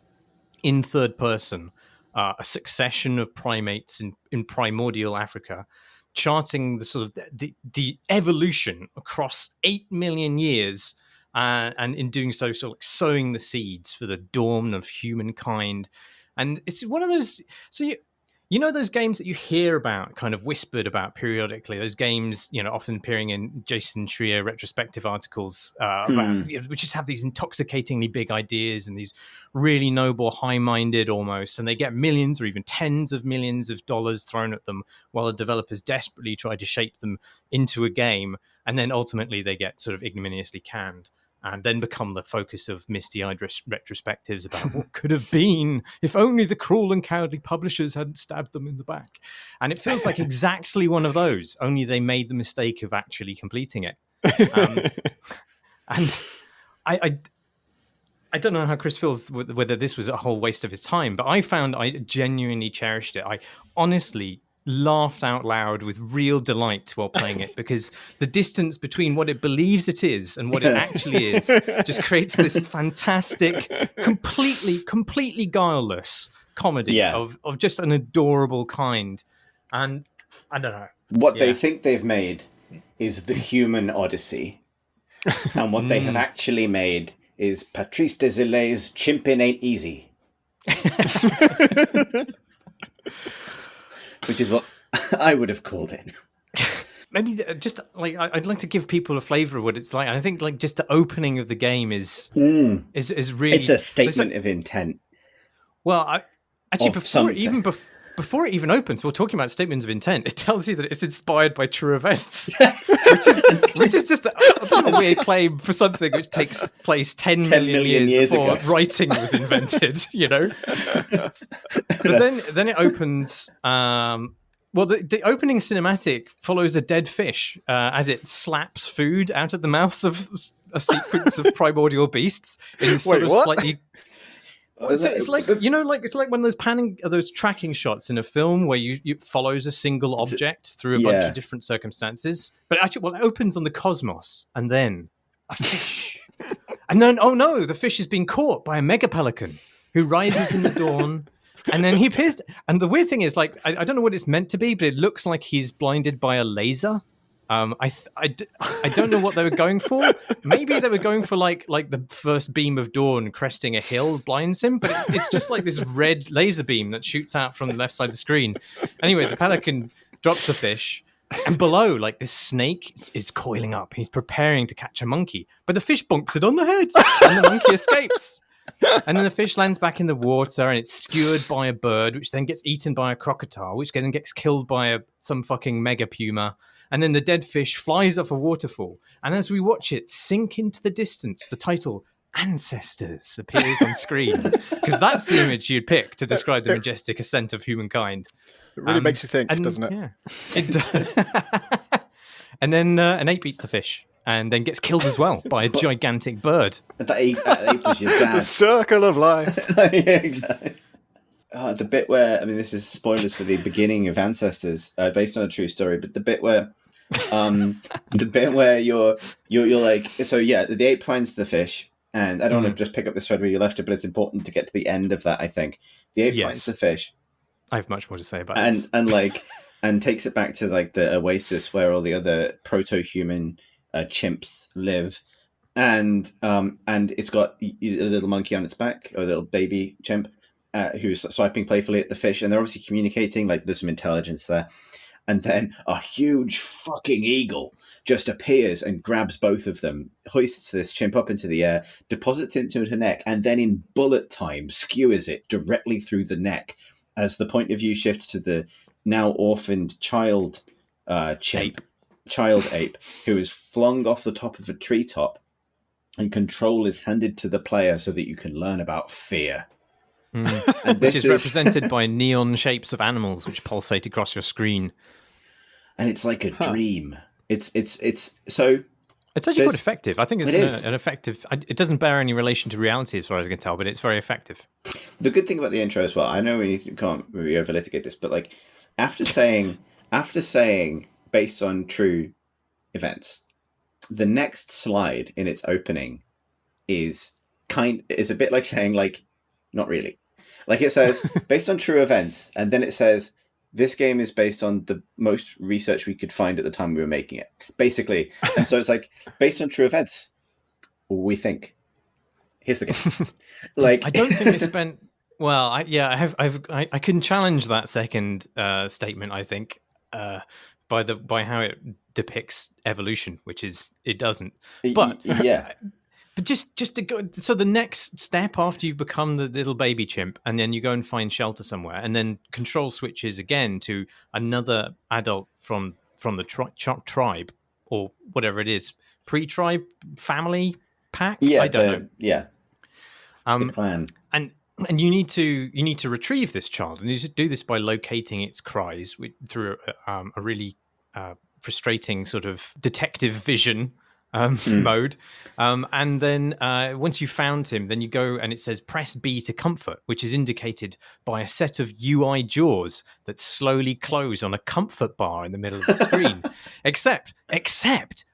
Speaker 1: in third person a succession of primates in primordial Africa, charting the sort of the evolution across 8 million years, and in doing so, sort of like sowing the seeds for the dawn of humankind. And it's one of those. So you know those games that you hear about, kind of whispered about periodically. Those games, often appearing in Jason Schreier retrospective articles about, which just have these intoxicatingly big ideas and these really noble, high-minded almost, and they get millions or even tens of millions of dollars thrown at them while the developers desperately try to shape them into a game, and then ultimately they get sort of ignominiously canned. And then become the focus of misty-eyed retrospectives about what could have been if only the cruel and cowardly publishers hadn't stabbed them in the back. And it feels like exactly one of those, only they made the mistake of actually completing it. And I don't know how Chris feels, whether this was a whole waste of his time, but I found I genuinely cherished it. I honestly laughed out loud with real delight while playing it, because the distance between what it believes it is and what it actually is just creates this fantastic, completely guileless comedy of just an adorable kind. And I don't know.
Speaker 3: What they think they've made is the Human Odyssey. And what they have actually made is Patrice Désilet's Chimpin' Ain't Easy. Which is what I would have called it.
Speaker 1: Maybe just like I'd like to give people a flavour of what it's like. And I think like just the opening of the game is really.
Speaker 3: It's a statement of intent.
Speaker 1: Well, before it even opens, we're talking about statements of intent. It tells you that it's inspired by true events, which is just a weird claim for something which takes place 10 million years before ago. Writing was invented. But then it opens. The opening cinematic follows a dead fish as it slaps food out of the mouths of a sequence of primordial beasts in sort of slightly. It's like it's like one of those tracking shots in a film where you follows a single object through a bunch of different circumstances. But actually, it opens on the cosmos, and then a fish, and then the fish has been caught by a mega pelican who rises in the dawn. And then he appears, and the weird thing is, like, I don't know what it's meant to be, but it looks like he's blinded by a laser. I don't know what they were going for. Maybe they were going for like the first beam of dawn cresting a hill blinds him, but it's just like this red laser beam that shoots out from the left side of the screen. Anyway, the pelican drops the fish, and below, like, this snake is coiling up. He's preparing to catch a monkey, but the fish bonks it on the head, and the monkey escapes. And then the fish lands back in the water, and it's skewered by a bird, which then gets eaten by a crocodile, which then gets killed by some fucking mega puma. And then the dead fish flies off a waterfall. And as we watch it sink into the distance, the title Ancestors appears on screen. Because that's the image you'd pick to describe the majestic ascent of humankind.
Speaker 2: It really makes you think, doesn't it?
Speaker 1: Yeah, it does. And then an ape eats the fish. And then gets killed as well by a gigantic bird.
Speaker 3: That ape was your dad.
Speaker 2: The circle of life.
Speaker 3: Yeah, exactly. The bit where, this is spoilers for the beginning of Ancestors, based on a true story, but the bit where, you're like, so yeah, the ape finds the fish, and I don't want to just pick up this thread where you left it, but it's important to get to the end of that, I think. The ape finds the fish.
Speaker 1: I have much more to say about this.
Speaker 3: And takes it back to like the oasis where all the other proto-human chimps live, and it's got a little monkey on its back, or a little baby chimp, who's swiping playfully at the fish, and they're obviously communicating, like there's some intelligence there. And then a huge fucking eagle just appears and grabs both of them, hoists this chimp up into the air, deposits it into her neck, and then in bullet time skewers it directly through the neck as the point of view shifts to the now orphaned child ape, who is flung off the top of a treetop, and control is handed to the player so that you can learn about fear.
Speaker 1: And which is represented by neon shapes of animals which pulsate across your screen.
Speaker 3: And it's like a dream. It's
Speaker 1: actually quite effective. I think it's an effective. It doesn't bear any relation to reality as far as I can tell, but it's very effective. The
Speaker 3: good thing about the intro as well, I know we can't really over litigate this, but like after saying based on true events, the next slide in its opening is a bit like saying like not really. Like it says based on true events, and then it says this game is based on the most research we could find at the time we were making it, basically. And so it's like based on true events, we think. Here's the game. Like
Speaker 1: I don't think they spent. Well, I can challenge that second statement. I think by how it depicts evolution, which is it doesn't. But
Speaker 3: yeah.
Speaker 1: But just to go, so the next step after you've become the little baby chimp, and then you go and find shelter somewhere, and then control switches again to another adult from the tribe or whatever it is, pre-tribe family pack.
Speaker 3: Yeah,
Speaker 1: I don't know.
Speaker 3: Yeah, the clan.
Speaker 1: And you need to retrieve this child, and you do this by locating its cries through a really frustrating sort of detective vision mode. And then once you've found him, then you go and it says press B to comfort, which is indicated by a set of UI jaws that slowly close on a comfort bar in the middle of the screen. Except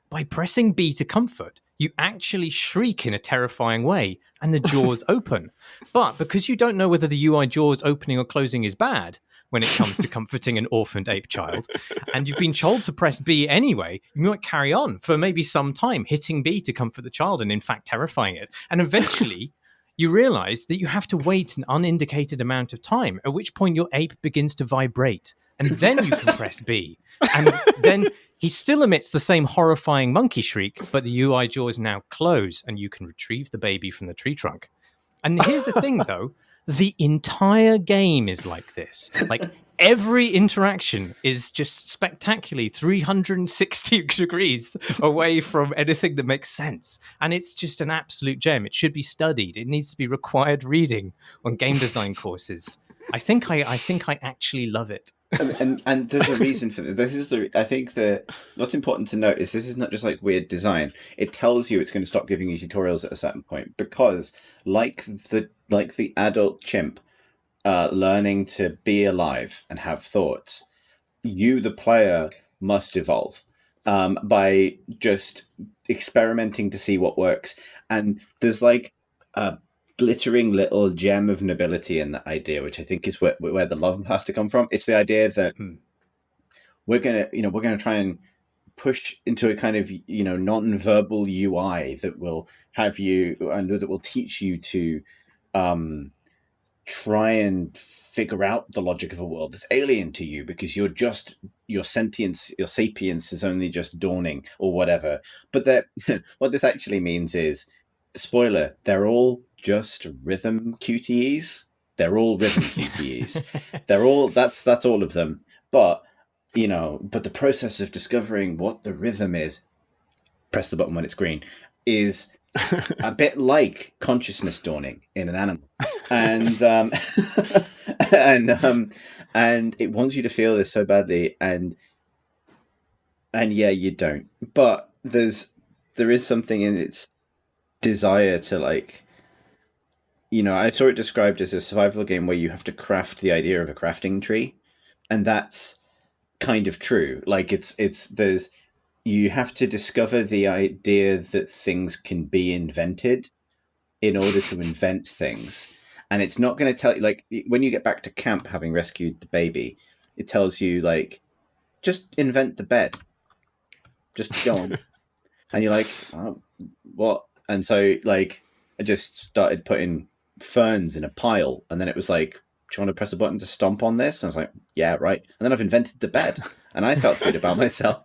Speaker 1: by pressing B to comfort, you actually shriek in a terrifying way and the jaws open. But because you don't know whether the UI jaws opening or closing is bad when it comes to comforting an orphaned ape child, and you've been told to press B anyway, you might carry on for maybe some time, hitting B to comfort the child and in fact terrifying it. And eventually you realize that you have to wait an unindicated amount of time, at which point your ape begins to vibrate. And then you can press B. And then he still emits the same horrifying monkey shriek, but the UI jaws now close and you can retrieve the baby from the tree trunk. And here's the thing, though. The entire game is like this. Like, every interaction is just spectacularly 360 degrees away from anything that makes sense. And it's just an absolute gem. It should be studied. It needs to be required reading on game design courses. I think I actually love it.
Speaker 3: And there's a reason for this. I think that what's important to note is this is not just like weird design. It tells you it's going to stop giving you tutorials at a certain point, because like the adult chimp learning to be alive and have thoughts, you, the player, must evolve by just experimenting to see what works. And there's like a glittering little gem of nobility in that idea, which I think is where the love has to come from. It's the idea that we're gonna try and push into a kind of non-verbal UI that will have you and that will teach you to try and figure out the logic of a world that's alien to you, because your sentience, your sapience is only just dawning or whatever. But that what this actually means is, spoiler, they're all just rhythm QTEs. They're all rhythm QTEs. That's all of them. But the process of discovering what the rhythm is, press the button when it's green, is a bit like consciousness dawning in an animal. And and it wants you to feel this so badly, and yeah, you don't. But there is something in its desire to, like, I saw it described as a survival game where you have to craft the idea of a crafting tree, and that's kind of true. Like you have to discover the idea that things can be invented in order to invent things. And it's not going to tell you, like, when you get back to camp having rescued the baby, it tells you, like, just invent the bed. Just go on. And you're like, oh, what? And so, like, I just started putting ferns in a pile, and then it was like, do you want to press a button to stomp on this? And I was like, yeah, right. And then I've invented the bed, and I felt good about myself.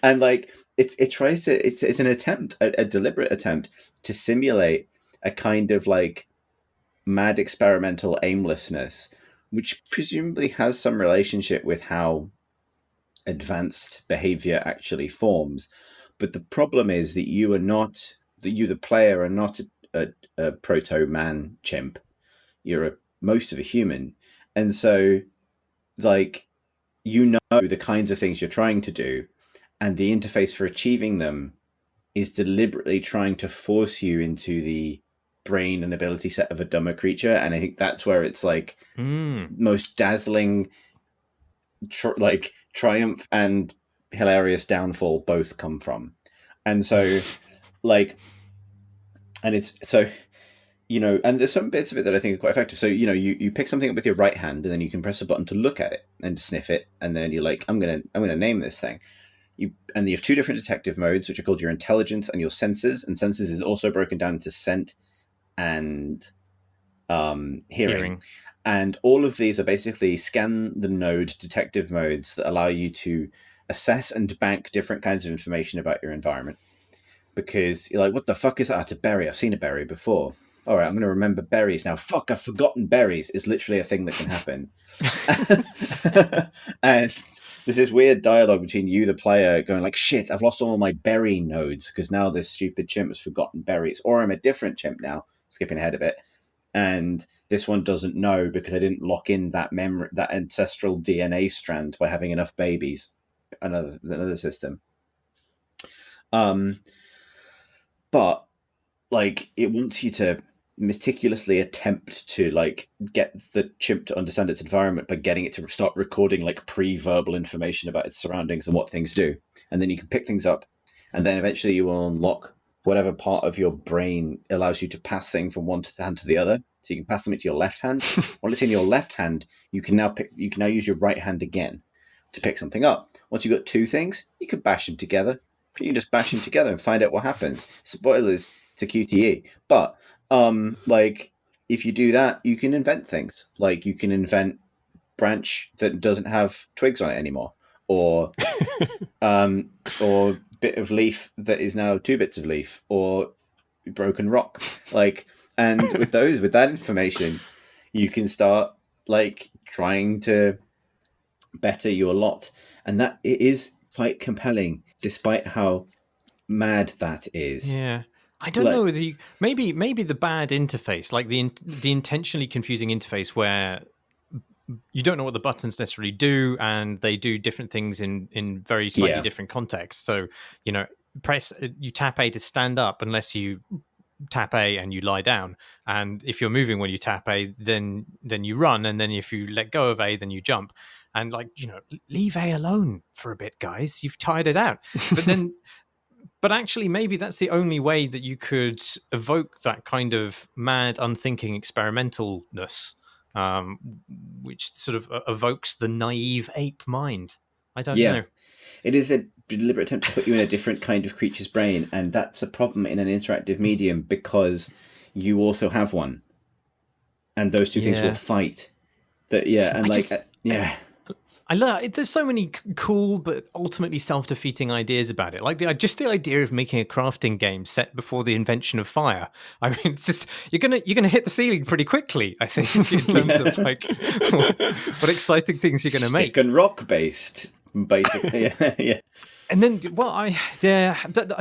Speaker 3: And like it tries to, it's an attempt, a deliberate attempt to simulate a kind of like mad experimental aimlessness, which presumably has some relationship with how advanced behavior actually forms. But the problem is that you, the player, are not a proto-man chimp. You're most of a human. And so, like, the kinds of things you're trying to do, and the interface for achieving them is deliberately trying to force you into the brain and ability set of a dumber creature. And I think that's where it's like most dazzling triumph and hilarious downfall both come from. And so, like, and it's so and there's some bits of it that I think are quite effective. So, you pick something up with your right hand, and then you can press a button to look at it and sniff it, and then you're like, I'm gonna name this thing. You have two different detective modes, which are called your intelligence and your senses. And senses is also broken down into scent and hearing. And all of these are basically scan the node detective modes that allow you to assess and bank different kinds of information about your environment. Because you're like, what the fuck is that? It's a berry. I've seen a berry before. All right, I'm going to remember berries now. Fuck, I've forgotten berries. Is literally a thing that can happen. And there's this weird dialogue between you, the player, going like, shit, I've lost all my berry nodes because now this stupid chimp has forgotten berries. Or I'm a different chimp now, skipping ahead a bit. And this one doesn't know because I didn't lock in that memory, that ancestral DNA strand by having enough babies. Another system. But like, it wants you to meticulously attempt to like get the chimp to understand its environment by getting it to start recording like pre-verbal information about its surroundings and what things do. And then you can pick things up, and then eventually you will unlock whatever part of your brain allows you to pass things from one hand to the other. So you can pass them into your left hand. While it's in your left hand, you can now use your right hand again to pick something up. Once you've got two things, you can bash them together. You can just bash them together and find out what happens. Spoilers, it's a QTE. But like, if you do that, you can invent things. Like, you can invent branch that doesn't have twigs on it anymore, or bit of leaf that is now 2 bits of leaf, or broken rock. Like, and with that information, you can start like trying to better your lot, and that it is quite compelling, despite how mad that is.
Speaker 1: Yeah. I don't know. Maybe the bad interface, like the intentionally confusing interface, where you don't know what the buttons necessarily do, and they do different things in very slightly different contexts. So you tap A to stand up, unless you tap A and you lie down. And if you're moving when you tap A, then you run, and then if you let go of A, then you jump. And like, leave A alone for a bit, guys. You've tired it out. But then. But actually, maybe that's the only way that you could evoke that kind of mad, unthinking experimentalness, which sort of evokes the naive ape mind. I don't know.
Speaker 3: It is a deliberate attempt to put you in a different kind of creature's brain, and that's a problem in an interactive medium because you also have one, and those two things will fight.
Speaker 1: I love it. There's so many cool but ultimately self-defeating ideas about it. Like the idea of making a crafting game set before the invention of fire. I mean, it's just you're gonna hit the ceiling pretty quickly, I think, in terms of like what exciting things you're gonna make.
Speaker 3: Stick and rock based, basically. Yeah.
Speaker 1: And then, I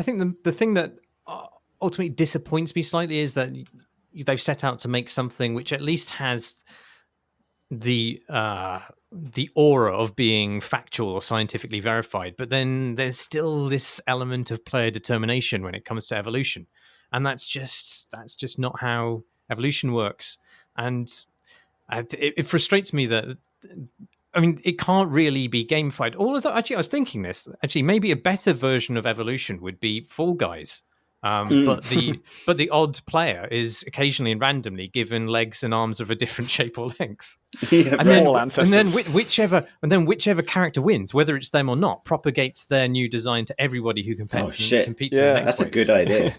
Speaker 1: think the thing that ultimately disappoints me slightly is that they've set out to make something which at least has the aura of being factual or scientifically verified, but then there's still this element of player determination when it comes to evolution, and that's just not how evolution works. And it frustrates me that, I mean, it can't really be gamified. Actually, I was thinking this. Actually, maybe a better version of evolution would be Fall Guys. But the odd player is occasionally and randomly given legs and arms of a different shape or length.
Speaker 2: And then
Speaker 1: whichever character wins, whether it's them or not, propagates their new design to everybody who competes. Competes in the next
Speaker 3: that's wave. A good idea.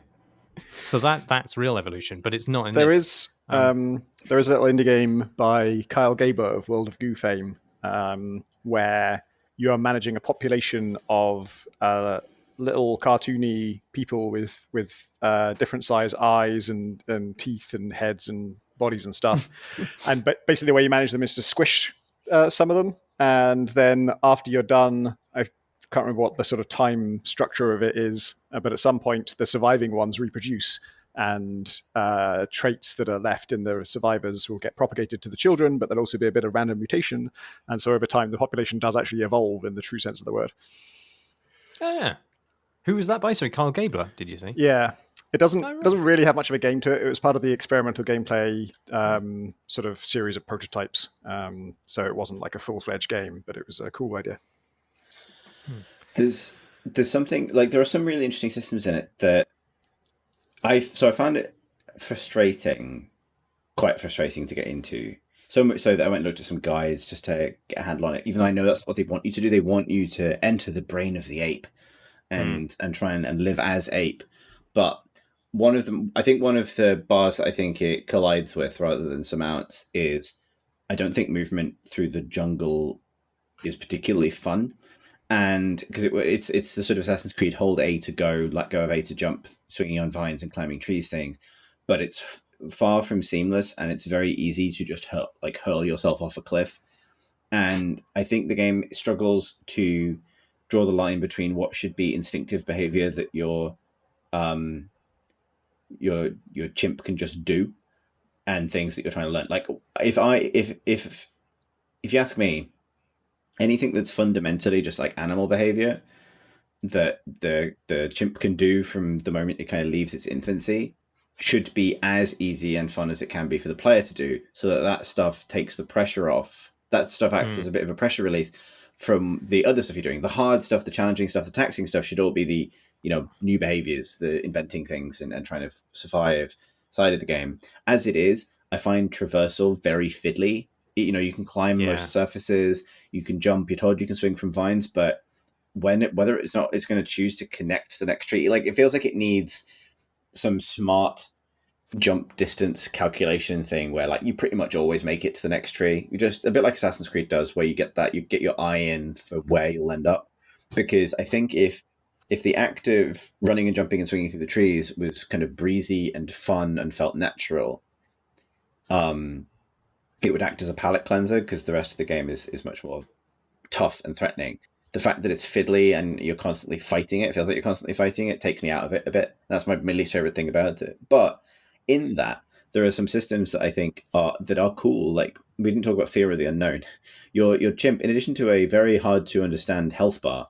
Speaker 1: So that's real evolution, but it's not in
Speaker 2: there
Speaker 1: this.
Speaker 2: There is a little indie game by Kyle Gaber of World of Goo fame, where you are managing a population of little cartoony people with different size eyes and teeth and heads and bodies and stuff. And basically the way you manage them is to squish some of them, and then after you're done, I can't remember what the sort of time structure of it is, but at some point the surviving ones reproduce, and traits that are left in the survivors will get propagated to the children, but there'll also be a bit of random mutation, and so over time the population does actually evolve in the true sense of the word.
Speaker 1: Oh yeah. Who was that by? Sorry, Kyle Gabler, did you say?
Speaker 2: Yeah. It doesn't really have much of a game to it. It was part of the experimental gameplay sort of series of prototypes. So it wasn't like a full-fledged game, but it was a cool idea.
Speaker 3: There's something, like, there are some really interesting systems in it that I found it frustrating, quite frustrating to get into. So much so that I went and looked at some guides just to get a handle on it. Even though I know that's what they want you to do. They want you to enter the brain of the ape and try and live as ape. But one of the bars that I think it collides with rather than surmounts is I don't think movement through the jungle is particularly fun. And because it's the sort of Assassin's Creed hold A to go, let go of A to jump, swinging on vines and climbing trees thing, but it's far from seamless, and it's very easy to just hurl yourself off a cliff. And I think the game struggles to draw the line between what should be instinctive behavior that your chimp can just do, and things that you're trying to learn. Like if you ask me, anything that's fundamentally just like animal behavior that the chimp can do from the moment it kind of leaves its infancy should be as easy and fun as it can be for the player to do, so that stuff takes the pressure off. That stuff acts as a bit of a pressure release from the other stuff you're doing. The hard stuff, the challenging stuff, the taxing stuff should all be the new behaviors, the inventing things and trying to survive side of the game. As it is, I find traversal very fiddly. You can climb most surfaces, you can jump, you're told you can swing from vines, but whether it's going to choose to connect to the next tree, like it feels like it needs some smart jump distance calculation thing where like you pretty much always make it to the next tree. You just a bit like Assassin's Creed does, where you get your eye in for where you'll end up. Because I think if the act of running and jumping and swinging through the trees was kind of breezy and fun and felt natural, it would act as a palate cleanser, because the rest of the game is much more tough and threatening. The fact that it's fiddly and you're constantly fighting it, feels like you're constantly fighting it, takes me out of it a bit. That's my least favorite thing about it. But in that, there are some systems that I think are cool. Like, we didn't talk about fear of the unknown. Your chimp, in addition to a very hard to understand health bar,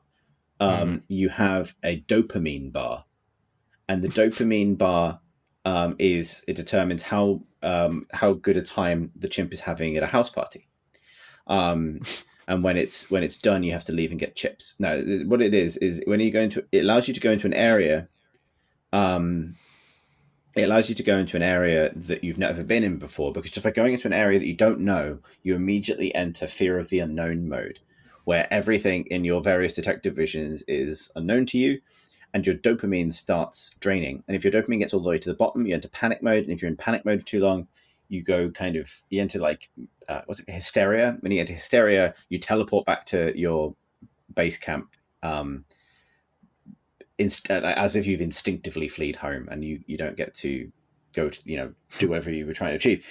Speaker 3: you have a dopamine bar, and the dopamine bar it determines how good a time the chimp is having at a house party. And when it's done, you have to leave and get chips. Now, what it is when you go into it allows you to go into an area. It allows you to go into an area that you've never been in before, because just by going into an area that you don't know, you immediately enter fear of the unknown mode, where everything in your various detective visions is unknown to you, and your dopamine starts draining. And if your dopamine gets all the way to the bottom, you enter panic mode. And if you're in panic mode for too long, you enter like hysteria. When you enter hysteria, you teleport back to your base camp, as if you've instinctively fled home, and you don't get to go to do whatever you were trying to achieve.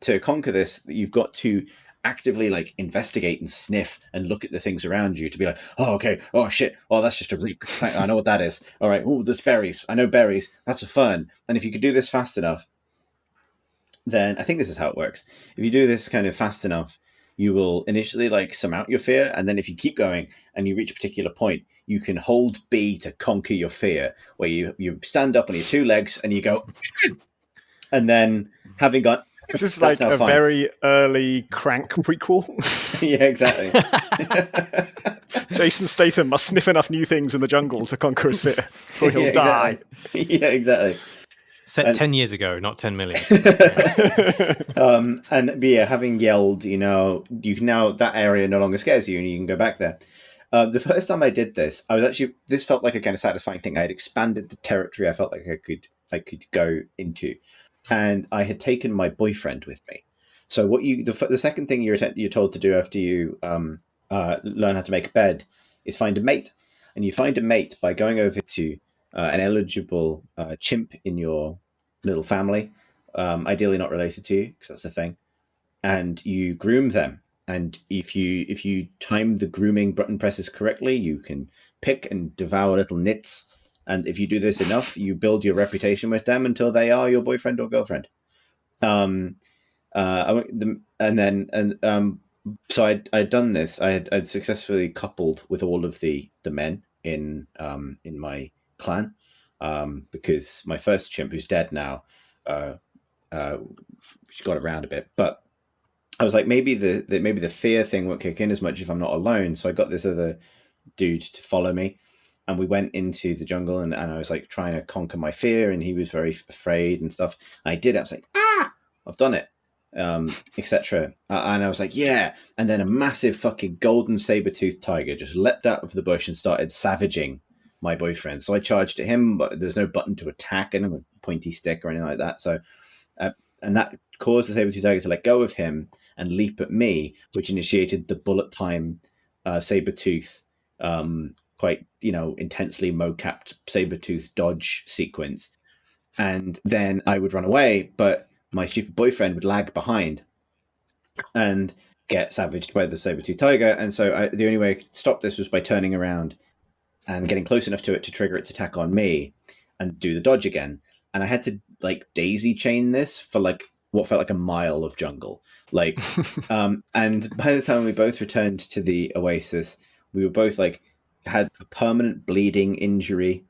Speaker 3: To conquer this, you've got to actively like investigate and sniff and look at the things around you to be like, oh, okay, oh shit, oh, that's just a reek, I know what that is. All right, oh, there's berries, I know berries, that's a fern. And if you could do this fast enough, then I think this is how it works. If you do this kind of fast enough, you will initially like surmount your fear, and then if you keep going and you reach a particular point, you can hold B to conquer your fear, where you stand up on your two legs and you go, and then having gone.
Speaker 2: This is like a very early Crank prequel.
Speaker 3: Yeah, exactly.
Speaker 2: Jason Statham must sniff enough new things in the jungle to conquer his fear, or he'll die.
Speaker 3: Yeah, exactly.
Speaker 1: Set 10 years ago, not 10 million.
Speaker 3: Having yelled, you can now, that area no longer scares you and you can go back there. The first time I did this, this felt like a kind of satisfying thing. I had expanded the territory I felt like I could go into, and I had taken my boyfriend with me. So the second thing you're told to do after you learn how to make a bed is find a mate, and you find a mate by going over to an eligible chimp in your little family, ideally not related to you, because that's the thing, and you groom them. And if you time the grooming button presses correctly, you can pick and devour little nits. And if you do this enough, you build your reputation with them until they are your boyfriend or girlfriend. So I'd done this. I'd successfully coupled with all of the men in my clan, because my first chimp, who's dead now, she got around a bit, but I was like, maybe the fear thing won't kick in as much if I'm not alone. So I got this other dude to follow me, and we went into the jungle, and I was like trying to conquer my fear, and he was very afraid and stuff. I did. I was like, I've done it, etc. And I was like, yeah. And then a massive fucking golden saber-toothed tiger just leapt out of the bush and started savaging my boyfriend. So I charged at him, but there's no button to attack and a pointy stick or anything like that. So, and that caused the saber-toothed tiger to let go of him and leap at me, which initiated the bullet time saber-tooth, quite, intensely mo-capped saber-tooth dodge sequence. And then I would run away, but my stupid boyfriend would lag behind and get savaged by the saber-tooth tiger. And so the only way I could stop this was by turning around and getting close enough to it to trigger its attack on me and do the dodge again. And I had to daisy chain this for what felt like a mile of jungle. And by the time we both returned to the oasis, we were both had a permanent bleeding injury,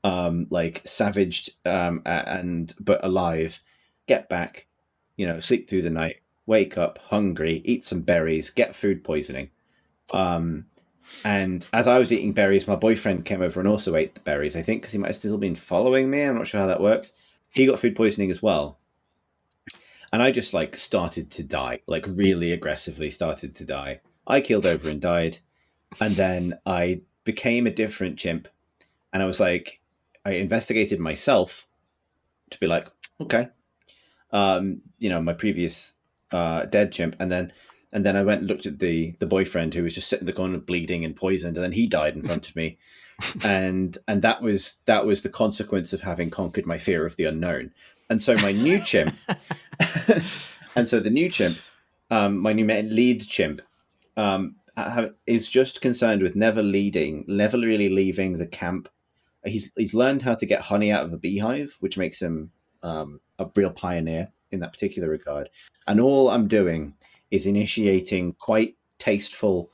Speaker 3: savaged, but alive. Get back, sleep through the night, wake up hungry, eat some berries, get food poisoning. And as I was eating berries, my boyfriend came over and also ate the berries, I think, because he might have still been following me. I'm not sure how that works. He got food poisoning as well. And I just started to die, really aggressively started to die. I keeled over and died. And then I became a different chimp. And I was I investigated myself to be okay, my previous dead chimp. And then I went and looked at the boyfriend who was just sitting in the corner bleeding and poisoned. And then he died in front of me. And that was the consequence of having conquered my fear of the unknown. And so my new chimp, my new lead chimp, is just concerned with never really leaving the camp. He's learned how to get honey out of a beehive, which makes him a real pioneer in that particular regard. And all I'm doing is initiating quite tasteful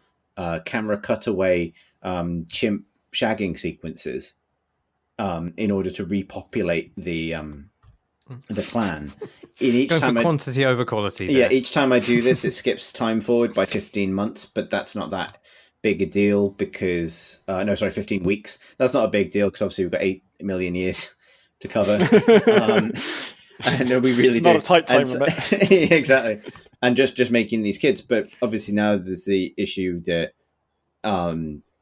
Speaker 3: camera cutaway chimp shagging sequences in order to repopulate the clan. In each
Speaker 1: Going
Speaker 3: time
Speaker 1: for quantity over quality there.
Speaker 3: Yeah, each time I do this, it skips time forward by 15 months, but that's not that big a deal because 15 weeks. That's not a big deal because obviously we've got 8 million years to cover. And we really
Speaker 2: it's not a tight time limit.
Speaker 3: Exactly. And just making these kids, but obviously now there's the issue that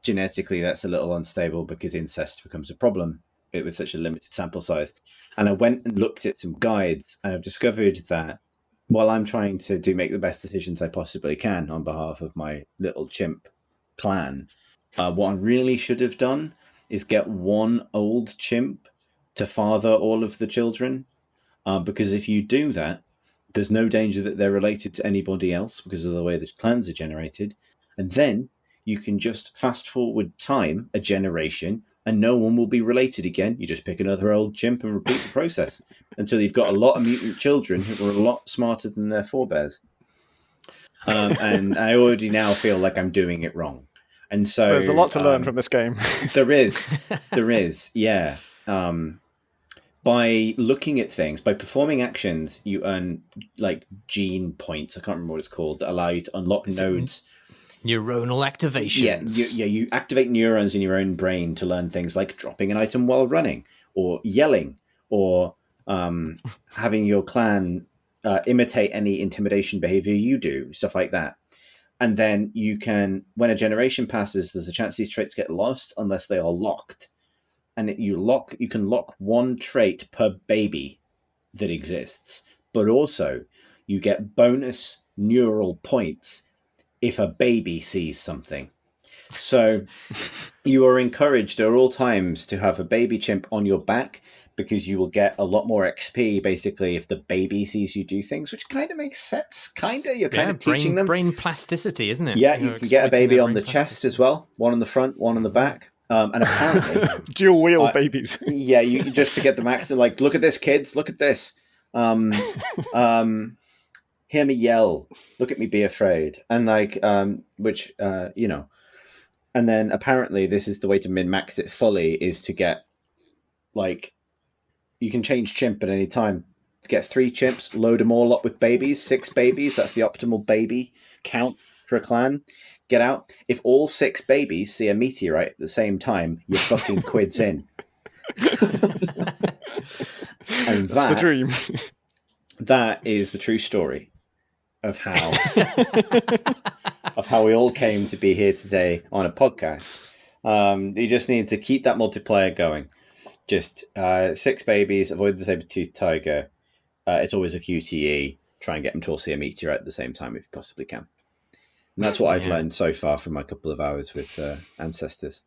Speaker 3: genetically that's a little unstable because incest becomes a problem with such a limited sample size. And I went and looked at some guides, and I've discovered that while I'm trying to make the best decisions I possibly can on behalf of my little chimp clan, what I really should have done is get one old chimp to father all of the children, because if you do that, there's no danger that they're related to anybody else because of the way the clans are generated. And then you can just fast forward time a generation and no one will be related again. You just pick another old chimp and repeat the process until you've got a lot of mutant children who are a lot smarter than their forebears. And I already now feel like I'm doing it wrong. And so
Speaker 2: there's a lot to learn from this game.
Speaker 3: There is, yeah. By looking at things, by performing actions, you earn gene points. I can't remember what it's called, that allow you to unlock nodes.
Speaker 1: Neuronal activations.
Speaker 3: You activate neurons in your own brain to learn things like dropping an item while running, or yelling, or having your clan imitate any intimidation behavior you do, stuff like that. And then you can, when a generation passes, there's a chance these traits get lost unless they are locked. And you can lock one trait per baby that exists, but also you get bonus neural points if a baby sees something. So you are encouraged at all times to have a baby chimp on your back because you will get a lot more XP basically if the baby sees you do things, which kind of makes sense. You're kind of teaching them.
Speaker 1: Brain plasticity, isn't it?
Speaker 3: Yeah, you can get a baby on the chest as well. One on the front, one on the back. And apparently
Speaker 2: dual wheel babies.
Speaker 3: Yeah, you just to get the max to look at this, kids, look at this. Hear me yell, look at me be afraid. And and then apparently this is the way to min-max it fully is to get you can change chimp at any time. Get 3 chimps, load them all up with babies, 6 babies, that's the optimal baby count for a clan. Get out. If all 6 babies see a meteorite at the same time, you're fucking quids in. And
Speaker 2: that's the dream.
Speaker 3: That is the true story of how we all came to be here today on a podcast. You just need to keep that multiplayer going. Just 6 babies, avoid the saber-toothed tiger. It's always a QTE. Try and get them to all see a meteorite at the same time if you possibly can. And that's what I've learned so far from my couple of hours with Ancestors.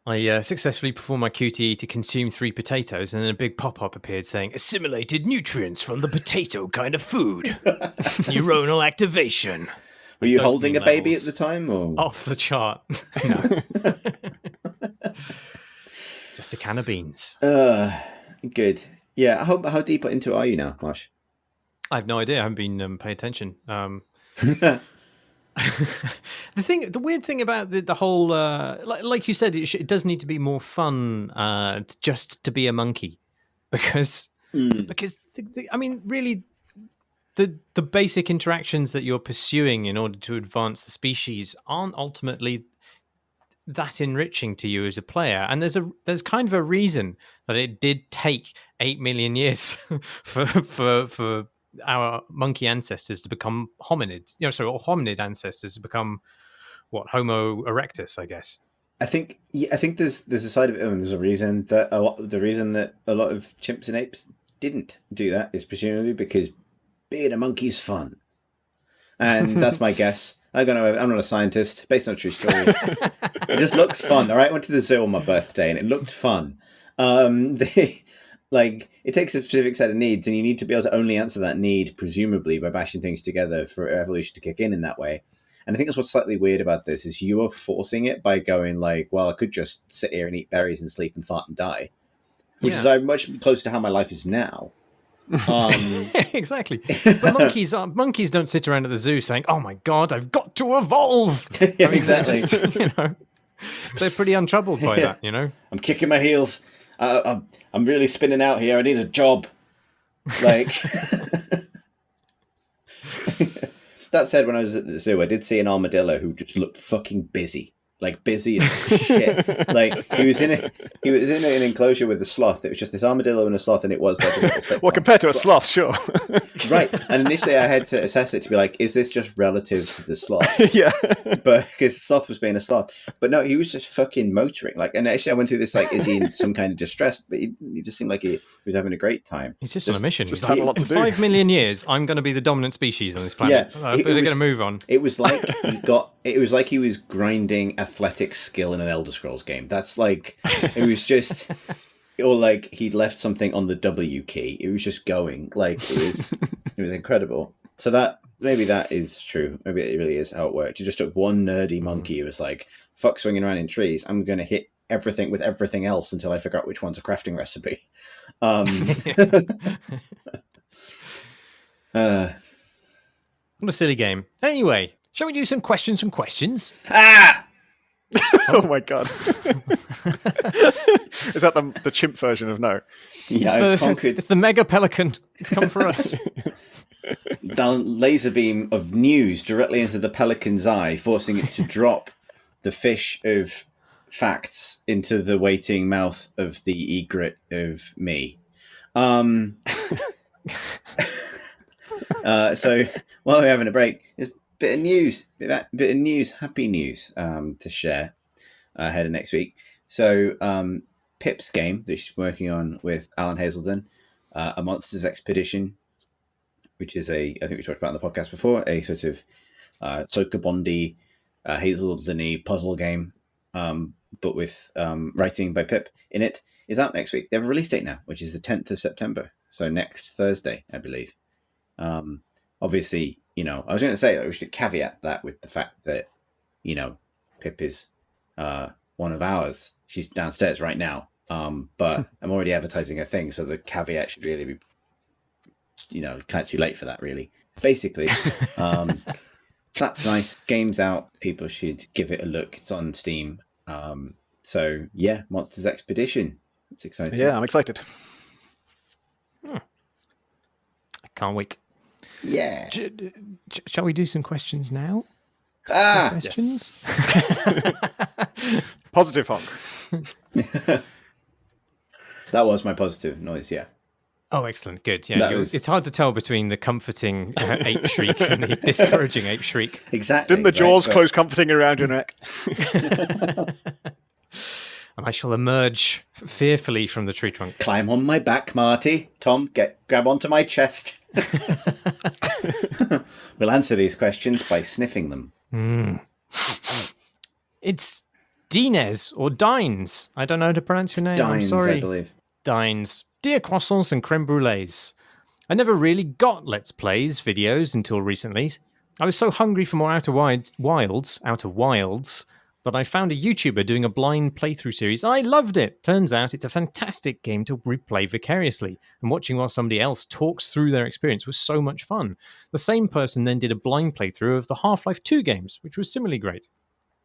Speaker 1: I successfully performed my QTE to consume 3 potatoes, and then a big pop-up appeared saying, assimilated nutrients from the potato kind of food. Neuronal activation.
Speaker 3: Were you holding a baby at the time? Or?
Speaker 1: Off the chart. No. Just a can of beans.
Speaker 3: Good. Yeah, how deep into it are you now, Marsh?
Speaker 1: I have no idea. I haven't been paying attention. The weird thing about the whole, like you said, it does need to be more fun just to be a monkey, because I mean, really, the basic interactions that you're pursuing in order to advance the species aren't ultimately that enriching to you as a player, and there's kind of a reason that it did take 8 million years for our monkey ancestors to become hominids, or hominid ancestors to become Homo erectus, I guess.
Speaker 3: I think there's a side of it, and there's a reason that a lot of chimps and apes didn't do that is presumably because being a monkey's fun, and that's my guess. I'm not a scientist, based on a true story. It just looks fun. All right, I went to the zoo on my birthday, and it looked fun. It takes a specific set of needs, and you need to be able to only answer that need, presumably, by bashing things together for evolution to kick in that way. And I think that's what's slightly weird about this, is you are forcing it by going well, I could just sit here and eat berries and sleep and fart and die, which is much closer to how my life is now.
Speaker 1: Exactly. But monkeys don't sit around at the zoo saying, oh my God, I've got to evolve.
Speaker 3: Exactly.
Speaker 1: They're pretty untroubled by that,
Speaker 3: I'm kicking my heels. I'm really spinning out here. I need a job. That said, when I was at the zoo, I did see an armadillo who just looked fucking busy. Busy as shit. He was in an enclosure with a sloth. It was just this armadillo and a sloth, and it was like a little
Speaker 2: well, compared to a sloth, sure.
Speaker 3: Right. And initially I had to assess it to be is this just relative to the sloth?
Speaker 2: Yeah.
Speaker 3: But because the sloth was being a sloth. But no, he was just fucking motoring. And actually I went through this, is he in some kind of distress? But he just seemed like he was having a great time.
Speaker 1: He's just on a mission.
Speaker 2: Just had a lot to do.
Speaker 1: In 5 million years, I'm going to be the dominant species on this planet.
Speaker 3: Yeah.
Speaker 1: They're going to move on.
Speaker 3: It was like he was grinding athletic skill in an Elder Scrolls game. That's it was just, or he'd left something on the W key. It was just going. It was incredible. So maybe that is true. Maybe it really is how it worked. You just took one nerdy monkey who was fuck swinging around in trees. I'm going to hit everything with everything else until I figure out which one's a crafting recipe. What
Speaker 1: a silly game. Anyway, shall we do some questions from questions?
Speaker 2: Oh my God. Is that the chimp version of no?
Speaker 3: Yeah,
Speaker 1: it's the mega pelican. It's come for us.
Speaker 3: Down laser beam of news directly into the pelican's eye, forcing it to drop the fish of facts into the waiting mouth of the egret of me. So while we're having a break, there's a bit of news, happy news to share ahead of next week. So Pip's game that she's working on with Alan Hazelden, A Monsters Expedition, which is I think we talked about on the podcast before, a sort of Soka-Bondi, Hazelden-y puzzle game, but with writing by Pip in it, is out next week. They have a release date now, which is the 10th of September. So next Thursday, I believe. Obviously, I was going to say that we should caveat that with the fact that, Pip is one of ours. She's downstairs right now. But I'm already advertising her thing, so the caveat should really be, kind of too late for that, really. Basically, that's nice. Game's out. People should give it a look. It's on Steam. So, yeah, Monsters Expedition. It's exciting.
Speaker 2: Yeah, I'm excited.
Speaker 1: I can't wait.
Speaker 3: Yeah.
Speaker 1: Shall we do some questions now?
Speaker 2: Questions. Yes. Positive honk.
Speaker 3: That was my positive noise. Yeah.
Speaker 1: Oh, excellent. Good. Yeah, it's hard to tell between the comforting ape shriek and the discouraging ape shriek.
Speaker 3: Exactly.
Speaker 2: Didn't the jaws close comforting around your neck?
Speaker 1: And I shall emerge fearfully from the tree trunk.
Speaker 3: Climb on my back, Marty. Tom, grab onto my chest. We'll answer these questions by sniffing them.
Speaker 1: It's Dines or Dines. I don't know how to pronounce your name.
Speaker 3: Dines,
Speaker 1: I'm sorry.
Speaker 3: I believe.
Speaker 1: Dines. Dear croissants and creme brulees. I never really got Let's Plays videos until recently. I was so hungry for more Outer Wilds, that I found a YouTuber doing a blind playthrough series. I loved it. Turns out it's a fantastic game to replay vicariously, and watching while somebody else talks through their experience was so much fun. The same person then did a blind playthrough of the Half-Life 2 games, which was similarly great.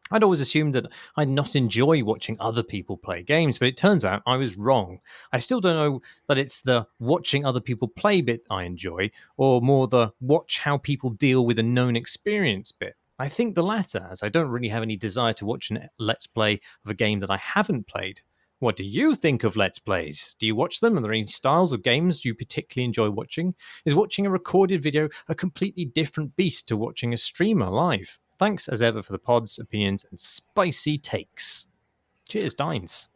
Speaker 1: I'd always assumed that I'd not enjoy watching other people play games, but it turns out I was wrong. I still don't know that it's the watching other people play bit I enjoy, or more the watch how people deal with a known experience bit. I think the latter, as I don't really have any desire to watch a Let's Play of a game that I haven't played. What do you think of Let's Plays? Do you watch them? Are there any styles of games you particularly enjoy watching? Is watching a recorded video a completely different beast to watching a streamer live? Thanks as ever for the pods, opinions, and spicy takes. Cheers, Dines.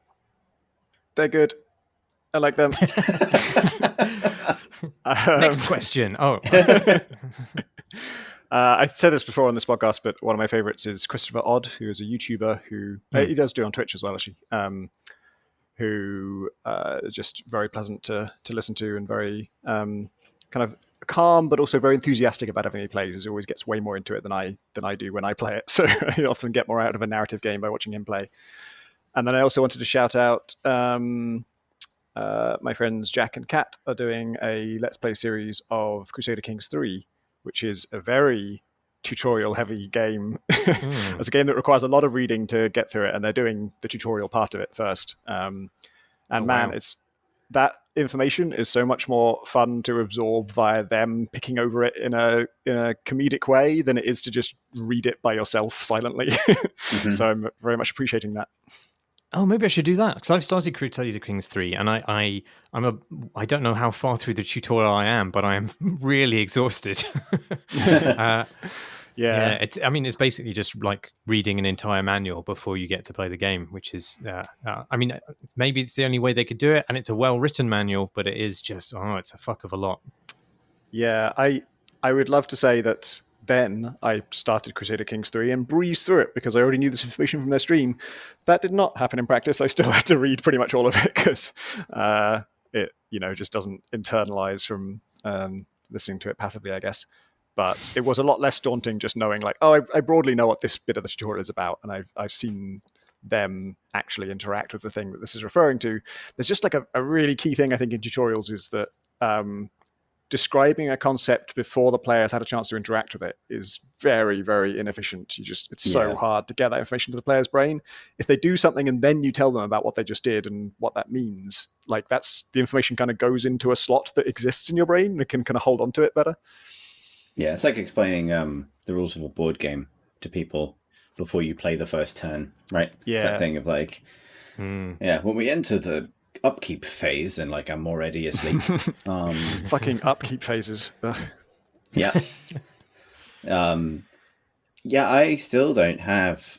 Speaker 2: They're good. I like them.
Speaker 1: Next question. Oh.
Speaker 2: I said this before on this podcast, but one of my favorites is Christopher Odd, who is a YouTuber who he does do on Twitch as well, actually, who is just very pleasant to listen to and very kind of calm, but also very enthusiastic about everything he plays. He always gets way more into it than I do when I play it. So I often get more out of a narrative game by watching him play. And then I also wanted to shout out my friends Jack and Kat are doing a Let's Play series of Crusader Kings 3, which is a very tutorial-heavy game. It's a game that requires a lot of reading to get through it, and they're doing the tutorial part of it first. It's that information is so much more fun to absorb via them picking over it in a comedic way than it is to just read it by yourself silently. So I'm very much appreciating that.
Speaker 1: Oh, maybe I should do that, because I've started Crusader Kings 3, and I don't know how far through the tutorial I am, but I am really exhausted. Yeah, it's basically just like reading an entire manual before you get to play the game, which is, maybe it's the only way they could do it, and it's a well-written manual, but it is just, it's a fuck of a lot.
Speaker 2: Yeah, I would love to say that then I started Crusader Kings 3 and breezed through it because I already knew this information from their stream. That did not happen in practice. I still had to read pretty much all of it because it just doesn't internalize from listening to it passively, I guess. But it was a lot less daunting just knowing I broadly know what this bit of the tutorial is about, and I've seen them actually interact with the thing that this is referring to. There's just a really key thing I think in tutorials is that describing a concept before the players had a chance to interact with it is very, very inefficient. It's so hard to get that information to the player's brain. If they do something and then you tell them about what they just did and what that means, that's the information kind of goes into a slot that exists in your brain and can kind of hold on to it better.
Speaker 3: Yeah, it's like explaining the rules of a board game to people before you play the first turn, right?
Speaker 2: Yeah.
Speaker 3: That thing of when we enter the upkeep phase and I'm already asleep.
Speaker 2: Fucking upkeep phases. Ugh.
Speaker 3: Yeah. I still don't have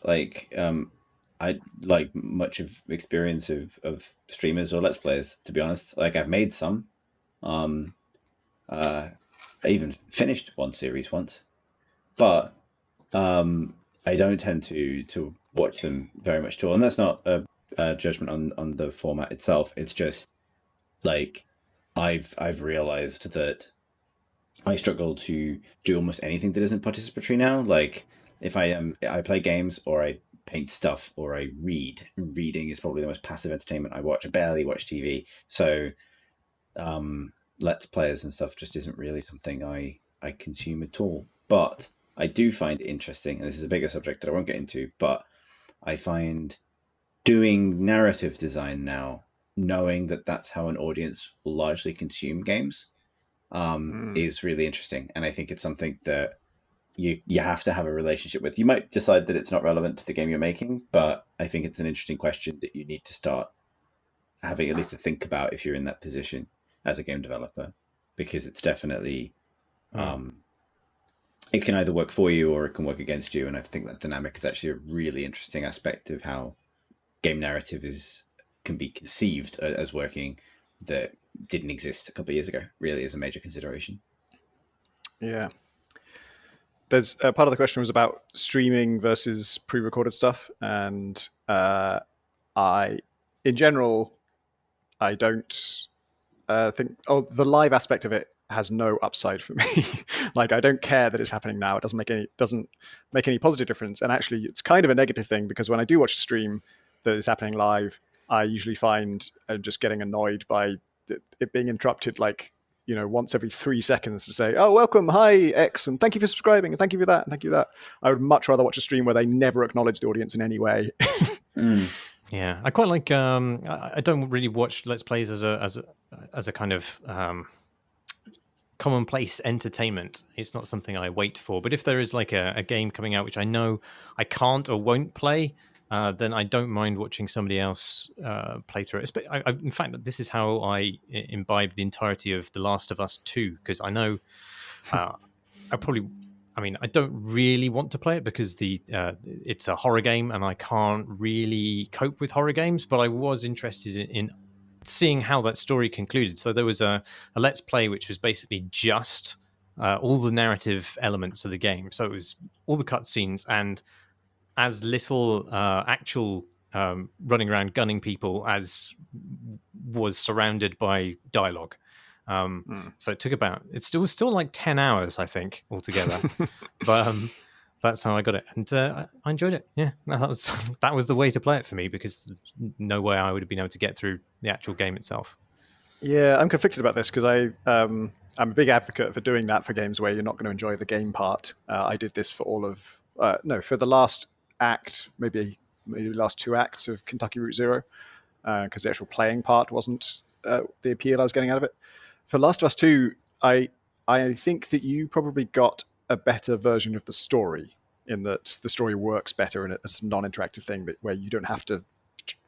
Speaker 3: much of experience of streamers or Let's Players, to be honest. I've made some. I even finished one series once, but I don't tend to watch them very much at all. And that's not a judgment on the format itself. It's just I've realized that I struggle to do almost anything that isn't participatory now. If I play games or I paint stuff or I read. Reading is probably the most passive entertainment I watch. I barely watch TV. So Let's Players and stuff just isn't really something I consume at all. But I do find it interesting, and this is a bigger subject that I won't get into, but I find doing narrative design now, knowing that that's how an audience will largely consume games, is really interesting. And I think it's something that you have to have a relationship with. You might decide that it's not relevant to the game you're making, but I think it's an interesting question that you need to start having at least to think about if you're in that position as a game developer, because it's definitely it can either work for you or it can work against you. And I think that dynamic is actually a really interesting aspect of how game narrative can be conceived as working that didn't exist a couple of years ago, really, as a major consideration.
Speaker 2: Yeah. There's part of the question was about streaming versus pre-recorded stuff. And in general, I don't think, the live aspect of it has no upside for me. Like, I don't care that it's happening now. It doesn't make any positive difference. And actually, it's kind of a negative thing, because when I do watch a stream that is happening live, I usually find I'm just getting annoyed by it being interrupted, like, once every 3 seconds to say, "Oh, welcome, hi, X, and thank you for subscribing, and thank you for that, and thank you for that." I would much rather watch a stream where they never acknowledge the audience in any way.
Speaker 1: Yeah, I quite like. I don't really watch Let's Plays as a kind of commonplace entertainment. It's not something I wait for. But if there is like a game coming out which I know I can't or won't play, then I don't mind watching somebody else play through it. In fact, this is how I imbibe the entirety of The Last of Us 2, because I know I don't really want to play it because it's a horror game and I can't really cope with horror games, but I was interested in seeing how that story concluded. So there was a Let's Play which was basically just all the narrative elements of the game. So it was all the cutscenes and as little actual running around gunning people as was surrounded by dialogue. So it took it was still like 10 hours, I think, altogether. But that's how I got it. And I enjoyed it. Yeah, that was the way to play it for me, because there's no way I would have been able to get through the actual game itself.
Speaker 2: Yeah, I'm conflicted about this because I'm a big advocate for doing that for games where you're not going to enjoy the game part. I did this for for the last act, maybe the last 2 acts of Kentucky Route Zero, because the actual playing part wasn't the appeal I was getting out of it. For Last of Us 2, I think that you probably got a better version of the story, in that the story works better and it's a non-interactive thing where you don't have to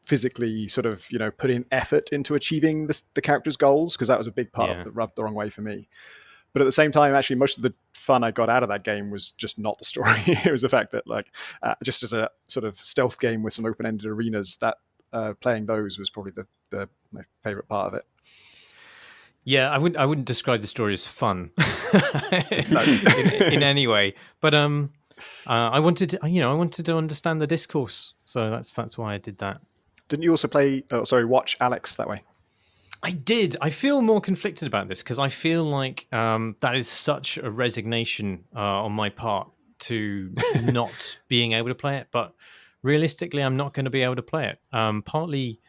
Speaker 2: physically sort of put in effort into achieving the character's goals, because that was a big part that rubbed the wrong way for me. But at the same time, actually, most of the fun I got out of that game was just not the story. It was the fact that, just as a sort of stealth game with some open-ended arenas, that playing those was probably my favorite part of it.
Speaker 1: Yeah, I wouldn't describe the story as fun in any way. But I wanted to understand the discourse, so that's why I did that.
Speaker 2: Didn't you also watch Alex that way?
Speaker 1: I did. I feel more conflicted about this because I feel like that is such a resignation on my part to not being able to play it. But realistically, I'm not going to be able to play it. Partly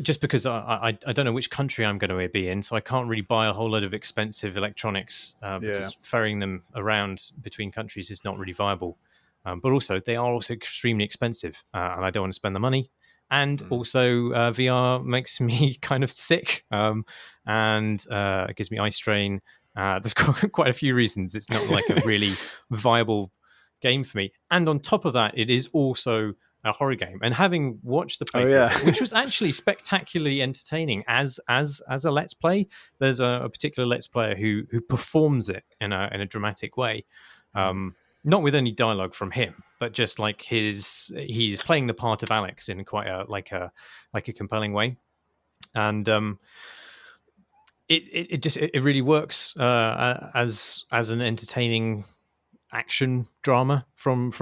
Speaker 1: just because I don't know which country I'm going to be in, so I can't really buy a whole load of expensive electronics because ferrying them around between countries is not really viable. But also, they are also extremely expensive, and I don't want to spend the money. And also, VR makes me kind of sick, and it gives me eye strain. There's quite a few reasons. It's not like a really viable game for me. And on top of that, it is also a horror game. And having watched the playthrough, which was actually spectacularly entertaining as a Let's Play, there's a particular Let's Player who performs it in a dramatic way. Not with any dialogue from him, but just like he's playing the part of Alex in quite a compelling way, and it really works as an entertaining action drama from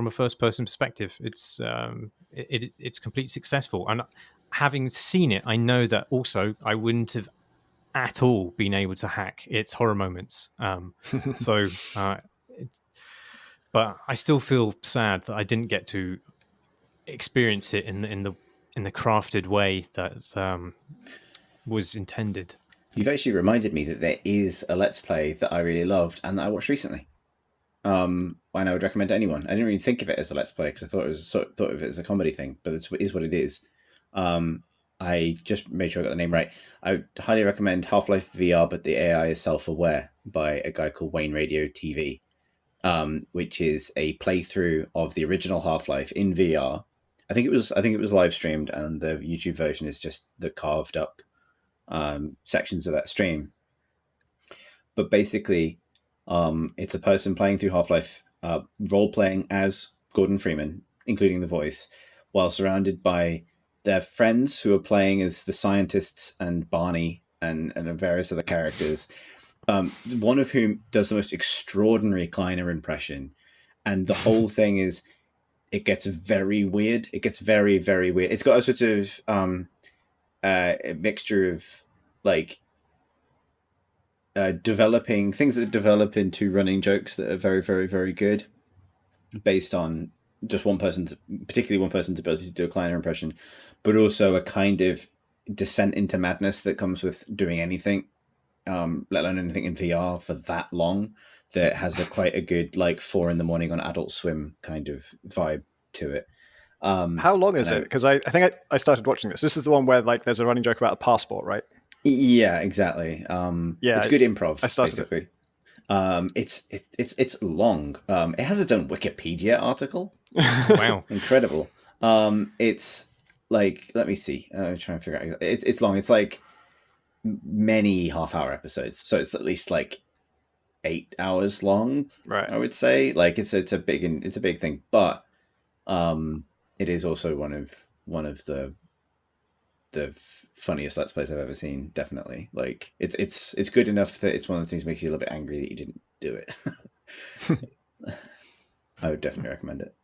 Speaker 1: a first person perspective. It's completely successful, and having seen it, I know that also I wouldn't have at all been able to hack its horror moments. But I still feel sad that I didn't get to experience it in the crafted way that was intended.
Speaker 3: You've actually reminded me that there is a Let's Play that I really loved and that I watched recently. And I would recommend to anyone. I didn't really think of it as a Let's Play because I thought of it as a comedy thing, but it is what it is. I just made sure I got the name right. I highly recommend Half-Life VR, but the AI is self-aware, by a guy called Wayne Radio TV, which is a playthrough of the original Half-Life in VR. I think it was live streamed, and the YouTube version is just the carved up sections of that stream. But basically, it's a person playing through Half-Life, role playing as Gordon Freeman, including the voice, while surrounded by their friends who are playing as the scientists and Barney and various other characters, one of whom does the most extraordinary Kleiner impression. And the whole thing is, it gets very weird. It gets very, very weird. It's got a sort of a mixture of like developing things that develop into running jokes that are very, very, very good, based on just particularly one person's ability to do a Kleiner impression, but also a kind of descent into madness that comes with doing anything, let alone anything in VR for that long, that has quite a good like 4 a.m. on Adult Swim kind of vibe to it.
Speaker 2: How long is it? Because I think I started watching this. This is the one where like there's a running joke about a passport, right?
Speaker 3: Yeah, exactly. It's good improv.
Speaker 2: I started
Speaker 3: basically. It's long. It has its own Wikipedia article.
Speaker 1: Wow,
Speaker 3: incredible. It's like, let me see. I'm trying to figure out. It's long. It's like many half-hour episodes, so it's at least like 8 hours long.
Speaker 2: Right.
Speaker 3: I would say like it's a big thing, but it is also one of the funniest Let's Plays I've ever seen. Definitely, like it's good enough that it's one of the things that makes you a little bit angry that you didn't do it. I would definitely recommend it.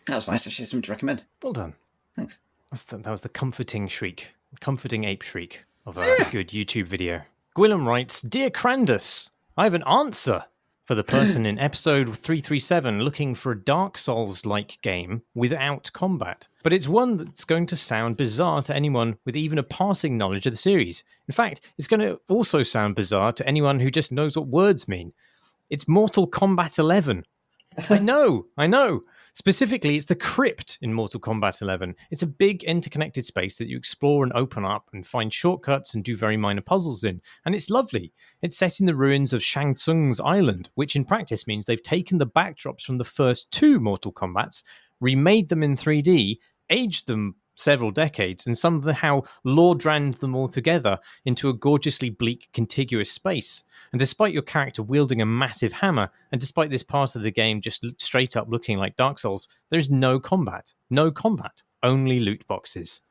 Speaker 3: That was nice. Actually, something to recommend.
Speaker 1: Well done.
Speaker 3: Thanks.
Speaker 1: That was the comforting shriek, the comforting ape shriek of a good YouTube video. Gwillem writes, Dear Crandus, I have an answer for the person in episode 337 looking for a Dark Souls-like game without combat. But it's one that's going to sound bizarre to anyone with even a passing knowledge of the series. In fact, it's going to also sound bizarre to anyone who just knows what words mean. It's Mortal Kombat 11. I know. Specifically, it's the crypt in Mortal Kombat 11. It's a big interconnected space that you explore and open up and find shortcuts and do very minor puzzles in. And it's lovely. It's set in the ruins of Shang Tsung's island, which in practice means they've taken the backdrops from the first 2 Mortal Kombats, remade them in 3D, aged them several decades, and somehow lord-ranned them all together into a gorgeously bleak, contiguous space. And despite your character wielding a massive hammer, and despite this part of the game just straight up looking like Dark Souls, there's no combat. No combat. Only loot boxes.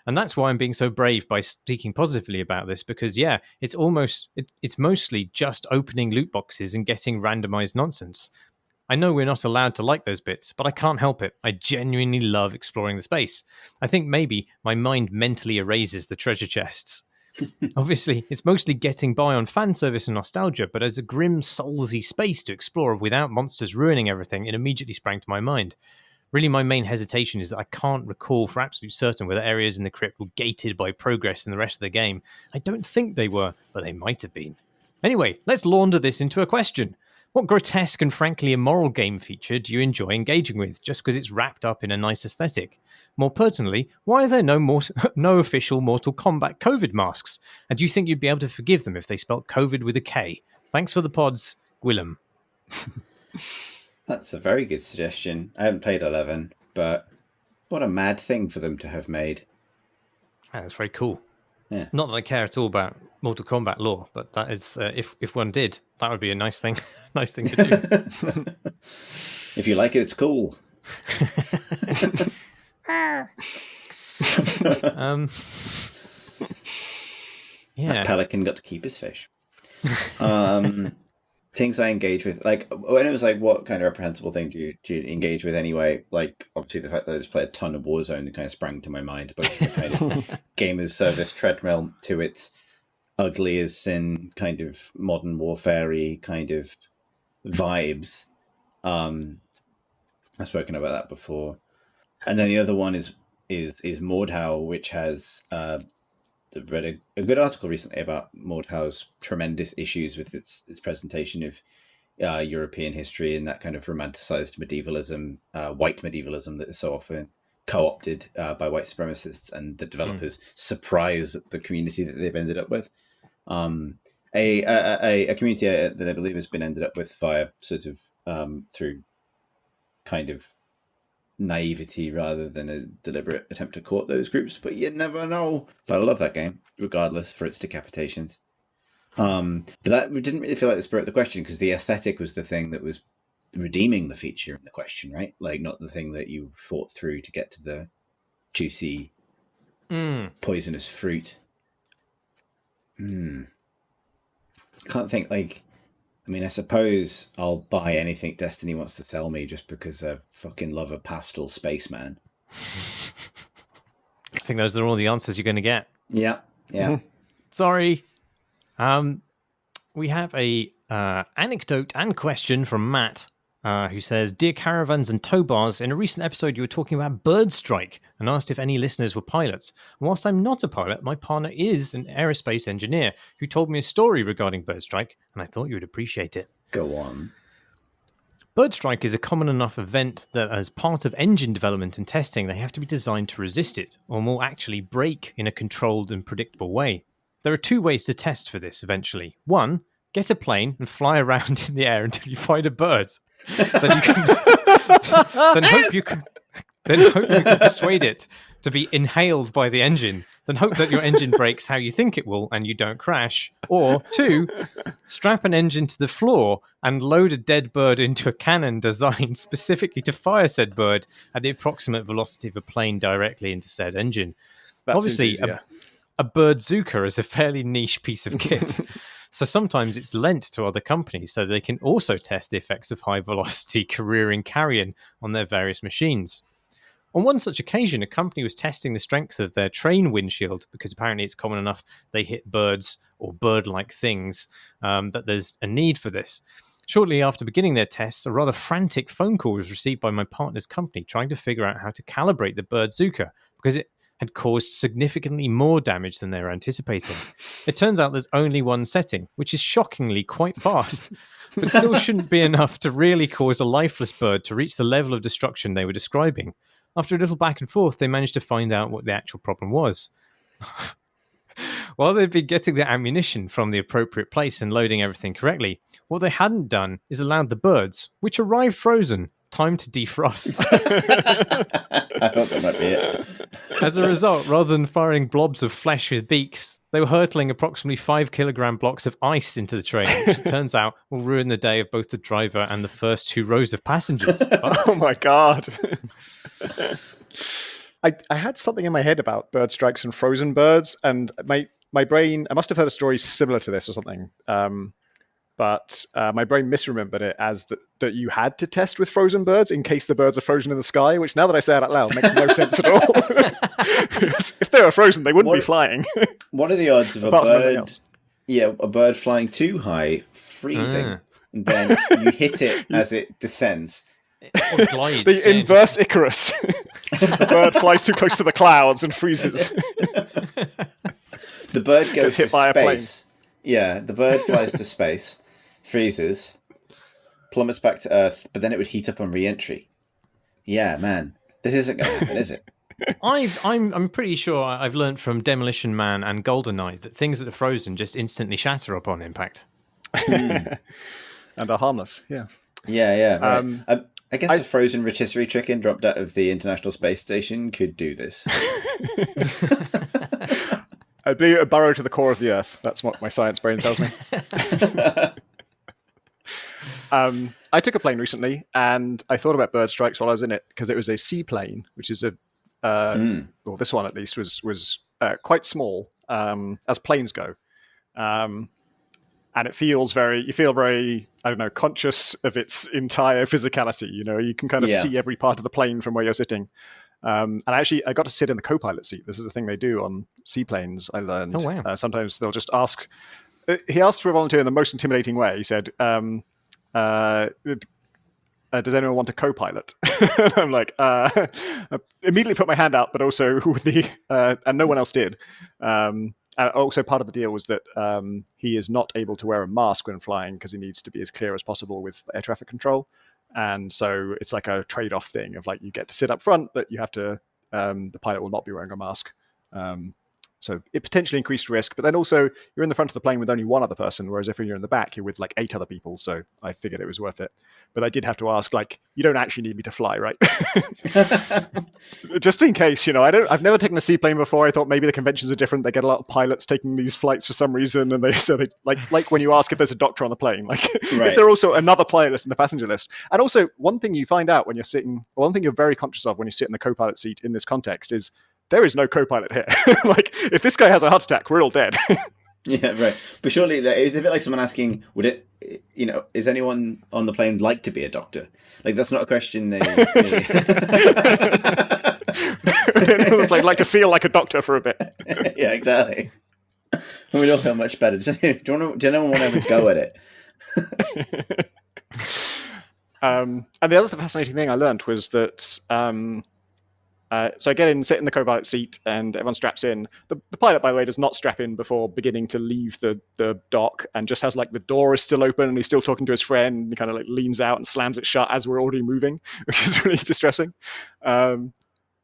Speaker 1: And that's why I'm being so brave by speaking positively about this, because it's mostly just opening loot boxes and getting randomized nonsense. I know we're not allowed to like those bits, but I can't help it. I genuinely love exploring the space. I think maybe my mind mentally erases the treasure chests. Obviously, it's mostly getting by on fan service and nostalgia, but as a grim, soulsy space to explore without monsters ruining everything, it immediately sprang to my mind. Really, my main hesitation is that I can't recall for absolute certain whether areas in the crypt were gated by progress in the rest of the game. I don't think they were, but they might have been. Anyway, let's launder this into a question. What grotesque and frankly immoral game feature do you enjoy engaging with just because it's wrapped up in a nice aesthetic? More pertinently, why are there no official Mortal Kombat COVID masks? And do you think you'd be able to forgive them if they spelt COVID with a K? Thanks for the pods, Gwillem.
Speaker 3: That's a very good suggestion. I haven't played 11, but what a mad thing for them to have made.
Speaker 1: That's very cool.
Speaker 3: Yeah.
Speaker 1: Not that I care at all about Mortal Kombat lore, but that is, if one did, that would be a nice thing to do.
Speaker 3: If you like it, it's cool. That pelican got to keep his fish. Things I engage with, like when it was like, what kind of reprehensible thing do you engage with anyway? Like obviously the fact that I just played a ton of Warzone kind of sprang to my mind, both the kind of game as service treadmill to its ugly as sin kind of modern warfare-y kind of vibes. I've spoken about that before. And then the other one is Mordhau, which has read a good article recently about Mordhau's tremendous issues with its presentation of European history and that kind of romanticized medievalism, white medievalism that is so often co-opted by white supremacists, and the developers surprise the community that they've ended up with. A community that I believe has been ended up with via sort of through kind of naivety rather than a deliberate attempt to court those groups, but you never know. But I love that game, regardless, for its decapitations. But that didn't really feel like the spirit of the question, because the aesthetic was the thing that was redeeming the feature in the question, right? Like, not the thing that you fought through to get to the juicy, poisonous fruit. Can't think, like, I mean, I suppose I'll buy anything Destiny wants to sell me just because I fucking love a pastel spaceman.
Speaker 1: I think those are all the answers you're going to get.
Speaker 3: Yeah.
Speaker 1: Sorry. We have a anecdote and question from Matt, who says, Dear Caravans and Tow Bars, in a recent episode you were talking about bird strike and asked if any listeners were pilots. And whilst I'm not a pilot, my partner is an aerospace engineer who told me a story regarding bird strike, and I thought you would appreciate it.
Speaker 3: Go on.
Speaker 1: Bird strike is a common enough event that as part of engine development and testing, they have to be designed to resist it, or more actually break in a controlled and predictable way. There are two ways to test for this eventually. One, get a plane and fly around in the air until you find a bird. Then you can then hope you can persuade it to be inhaled by the engine. Then hope that your engine brakes how you think it will and you don't crash. Or two, strap an engine to the floor and load a dead bird into a cannon designed specifically to fire said bird at the approximate velocity of a plane directly into said engine. Obviously, a birdzuka is a fairly niche piece of kit. So sometimes it's lent to other companies so they can also test the effects of high-velocity careering carrion on their various machines. On one such occasion, a company was testing the strength of their train windshield because apparently it's common enough they hit birds or bird-like things that there's a need for this. Shortly after beginning their tests, a rather frantic phone call was received by my partner's company trying to figure out how to calibrate the birdzuka because it had caused significantly more damage than they were anticipating. It turns out there's only one setting, which is shockingly quite fast, but still shouldn't be enough to really cause a lifeless bird to reach the level of destruction they were describing. After a little back and forth, they managed to find out what the actual problem was. While they'd been getting the ammunition from the appropriate place and loading everything correctly, what they hadn't done is allowed the birds, which arrived frozen, time to defrost.
Speaker 3: I thought that might be it.
Speaker 1: As a result, rather than firing blobs of flesh with beaks, they were hurtling approximately 5-kilogram blocks of ice into the train, which it turns out will ruin the day of both the driver and the first 2 rows of passengers.
Speaker 2: Oh my God. I had something in my head about bird strikes and frozen birds, and my brain, I must have heard a story similar to this or something. But my brain misremembered it as that you had to test with frozen birds in case the birds are frozen in the sky, which now that I say it out loud makes no sense at all. If they were frozen, they wouldn't be flying.
Speaker 3: What are the odds of a bird flying too high, freezing, and then you hit it as it descends?
Speaker 2: Glides, the inverse Icarus. The bird flies too close to the clouds and freezes.
Speaker 3: The bird goes hit by space. Yeah, the bird flies to space, freezes, plummets back to Earth, but then it would heat up on re-entry. Yeah, man, this isn't going to happen, is it?
Speaker 1: I'm pretty sure I've learned from Demolition Man and GoldenEye that things that are frozen just instantly shatter upon impact.
Speaker 2: And are harmless, yeah.
Speaker 3: Yeah. Right. I guess a frozen rotisserie chicken dropped out of the International Space Station could do this.
Speaker 2: I'd be a burrow to the core of the Earth. That's what my science brain tells me. I took a plane recently, and I thought about bird strikes while I was in it because it was a seaplane, which is well, this one at least was quite small as planes go, and you feel very, I don't know, conscious of its entire physicality. You know, you can kind of see every part of the plane from where you're sitting. And I got to sit in the co-pilot seat. This is the thing they do on seaplanes, I learned.
Speaker 1: Oh, wow.
Speaker 2: Sometimes they'll just ask. He asked for a volunteer in the most intimidating way. He said, does anyone want a co-pilot? I'm like, I immediately put my hand out, but also with and no one else did. Also, part of the deal was that he is not able to wear a mask when flying because he needs to be as clear as possible with air traffic control. And so it's like a trade-off thing of like you get to sit up front, but you have to the pilot will not be wearing a mask. So it potentially increased risk, but then also you're in the front of the plane with only one other person, whereas if you're in the back, you're with like 8 other people. So I figured it was worth it. But I did have to ask, like, you don't actually need me to fly, right? Just in case, I've never taken a seaplane before. I thought maybe the conventions are different. They get a lot of pilots taking these flights for some reason, and they like when you ask if there's a doctor on the plane, like, right. Is there also another pilot list in the passenger list? And also, one thing you find out when you're sitting, one thing you're very conscious of when you sit in the co-pilot seat in this context is there is no co-pilot here. Like, if this guy has a heart attack, we're all dead.
Speaker 3: Yeah, right. But surely it's a bit like someone asking, is anyone on the plane like to be a doctor? Like, that's not a question they
Speaker 2: anyone on the plane like to feel like a doctor for a bit.
Speaker 3: Yeah, exactly. And we all feel much better. Does anyone want to have a go at it?
Speaker 2: And the other fascinating thing I learned was that so I get in, sit in the co-pilot seat, and everyone straps in. The pilot, by the way, does not strap in before beginning to leave the dock, and just has like the door is still open, and he's still talking to his friend, and he kind of like leans out and slams it shut as we're already moving, which is really distressing. And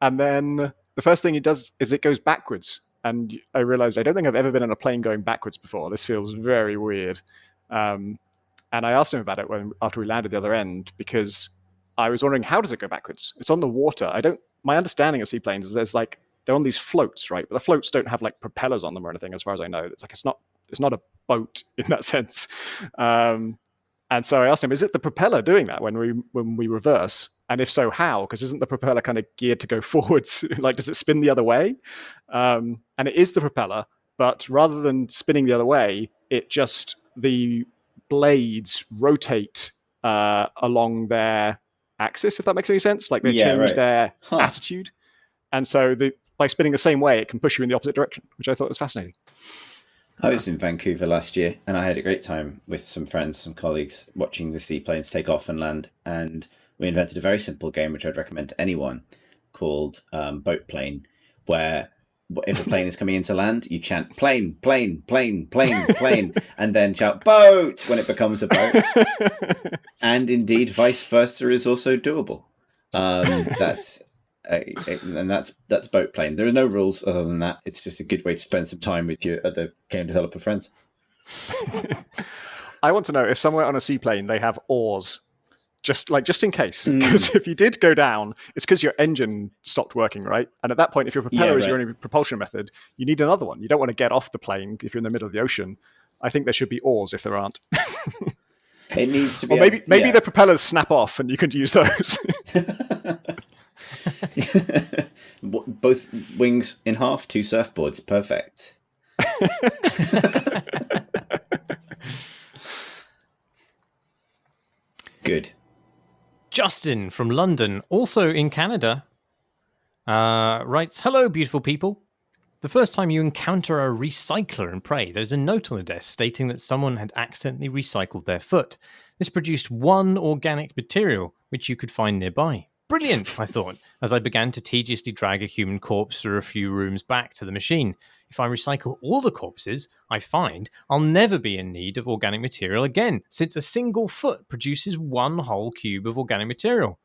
Speaker 2: then the first thing he does is it goes backwards, and I realized I don't think I've ever been on a plane going backwards before. This feels very weird. And I asked him about it after we landed the other end, because I was wondering, how does it go backwards? It's on the water. My understanding of seaplanes is they're on these floats, right? But the floats don't have like propellers on them or anything, as far as I know. It's not a boat in that sense. And so I asked him, is it the propeller doing that when we reverse? And if so, how? Because isn't the propeller kind of geared to go forwards? Like, does it spin the other way? And it is the propeller, but rather than spinning the other way, the blades rotate along their axis, if that makes any sense. Like, they change their attitude, and so by spinning the same way, it can push you in the opposite direction, which I thought was fascinating.
Speaker 3: I was in Vancouver last year, and I had a great time with some friends, some colleagues, watching the seaplanes take off and land. And we invented a very simple game, which I'd recommend to anyone, called Boat Plane, where if a plane is coming into land, you chant plane, plane, plane, plane, plane, and then shout boat when it becomes a boat. And indeed, vice versa is also doable. That's Boat Plane. There are no rules other than that. It's just a good way to spend some time with your other game developer friends.
Speaker 2: I want to know if somewhere on a seaplane they have oars. Just in case, because if you did go down, it's because your engine stopped working, right? And at that point, if your propeller is your only propulsion method, you need another one. You don't want to get off the plane if you're in the middle of the ocean. I think there should be oars if there aren't.
Speaker 3: It needs to be.
Speaker 2: Or maybe the propellers snap off and you can use those.
Speaker 3: Both wings in half, 2 surfboards, perfect. Good.
Speaker 1: Justin from London, also in Canada, writes, "Hello, beautiful people. The first time you encounter a recycler in Prey, there's a note on the desk stating that someone had accidentally recycled their foot. This produced 1 organic material, which you could find nearby. Brilliant, I thought, as I began to tediously drag a human corpse through a few rooms back to the machine. If I recycle all the corpses I find, I'll never be in need of organic material again, since a single foot produces 1 whole cube of organic material.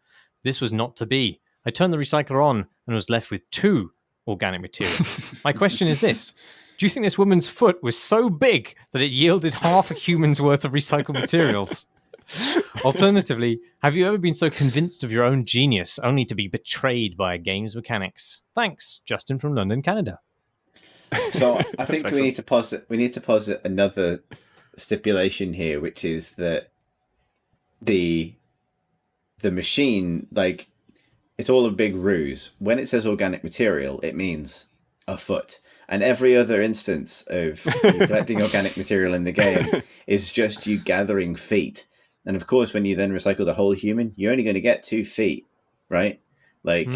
Speaker 1: This was not to be. I turned the recycler on and was left with 2 organic materials. My question is this. Do you think this woman's foot was so big that it yielded half a human's worth of recycled materials? Alternatively, have you ever been so convinced of your own genius only to be betrayed by a game's mechanics? Thanks, Justin from London, Canada."
Speaker 3: So I think we need to posit another stipulation here, which is that the machine, like, it's all a big ruse. When it says organic material, it means a foot. And every other instance of you collecting organic material in the game is just you gathering feet. And of course, when you then recycle the whole human, you're only going to get 2 feet, right? Like,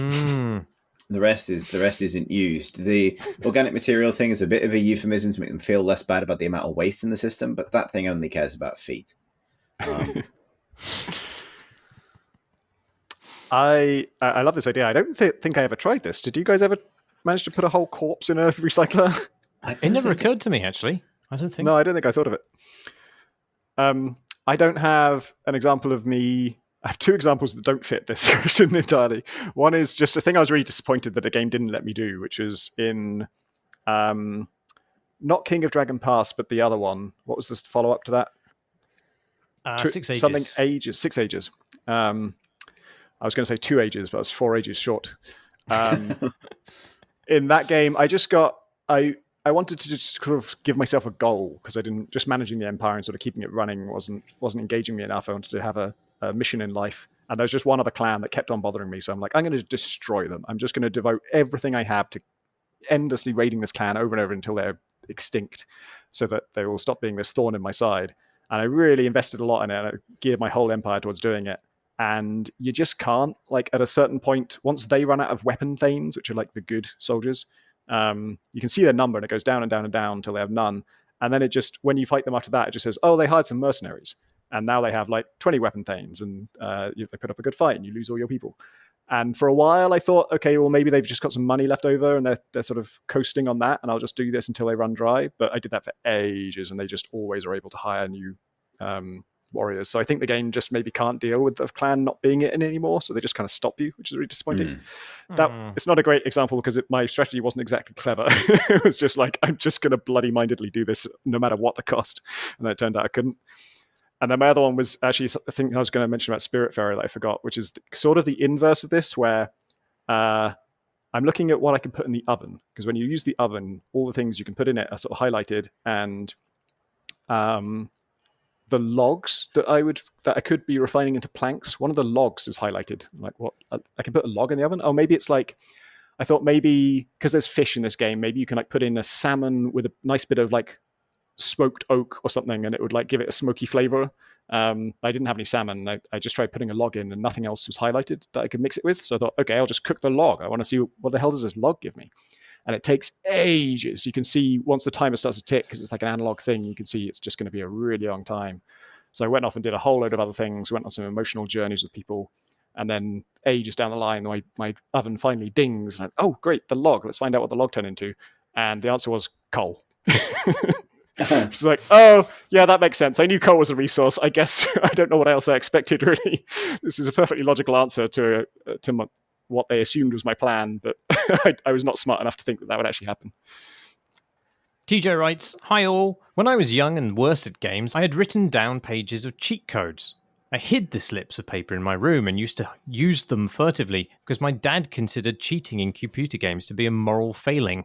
Speaker 3: the rest isn't used. The organic material thing is a bit of a euphemism to make them feel less bad about the amount of waste in the system, but that thing only cares about feet.
Speaker 2: I love this idea. I don't think I ever tried this. Did you guys ever manage to put a whole corpse in a recycler?
Speaker 1: It never occurred to me, actually. I don't think.
Speaker 2: No, I don't think I thought of it. I don't have an example of me I have two examples that don't fit this question entirely. One is just a thing I was really disappointed that the game didn't let me do, which was in not King of Dragon Pass, but the other one. What was this follow-up to that?
Speaker 1: 6 Ages.
Speaker 2: Something Ages. 6 Ages. I was going to say 2 ages, but I was 4 ages short. In that game, I wanted to just sort of give myself a goal, because I didn't just managing the empire and sort of keeping it running wasn't engaging me enough. I wanted to have a mission in life, and there was just one other clan that kept on bothering me. So I'm like, I'm going to destroy them. I'm just going to devote everything I have to endlessly raiding this clan over and over until they're extinct, so that they will stop being this thorn in my side. And I really invested a lot in it, and I geared my whole empire towards doing it. And you just can't, like, at a certain point, once they run out of weapon thanes, which are like the good soldiers, you can see their number, and it goes down and down and down until they have none. And then it just, when you fight them after that, it just says, oh, they hired some mercenaries, and now they have like 20 weapon thanes, and they put up a good fight, and you lose all your people. And for a while I thought, okay, well, maybe they've just got some money left over, and they're sort of coasting on that, and I'll just do this until they run dry. But I did that for ages, and they just always are able to hire new warriors. So I think the game just maybe can't deal with the clan not being it in anymore, so they just kind of stop you, which is really disappointing. It's not a great example, because my strategy wasn't exactly clever. It was just like, I'm just going to bloody mindedly do this no matter what the cost, and then it turned out I couldn't. And then my other one was actually something I was going to mention about Spiritfarer that I forgot, which is sort of the inverse of this, where I'm looking at what I can put in the oven, because when you use the oven, all the things you can put in it are sort of highlighted, and the logs that I could be refining into planks, one of the logs is highlighted. Like, what, I can put a log in the oven? Oh, maybe it's like, I thought maybe because there's fish in this game, maybe you can like put in a salmon with a nice bit of like smoked oak or something, and it would like give it a smoky flavor. I didn't have any salmon. I just tried putting a log in, and nothing else was highlighted that I could mix it with. So I thought, okay, I'll just cook the log. I want to see what the hell does this log give me. And it takes ages. You can see once the timer starts to tick, because it's like an analog thing, you can see it's just going to be a really long time. So I went off and did a whole load of other things, went on some emotional journeys with people, and then ages down the line, my oven finally dings. And oh, great, the log. Let's find out what the log turned into. And the answer was coal. She's like, oh, yeah, that makes sense. I knew coal was a resource. I guess I don't know what else I expected, really. This is a perfectly logical answer to what they assumed was my plan, but I was not smart enough to think that would actually happen.
Speaker 1: TJ writes, hi all. When I was young and worse at games, I had written down pages of cheat codes. I hid the slips of paper in my room and used to use them furtively because my dad considered cheating in computer games to be a moral failing.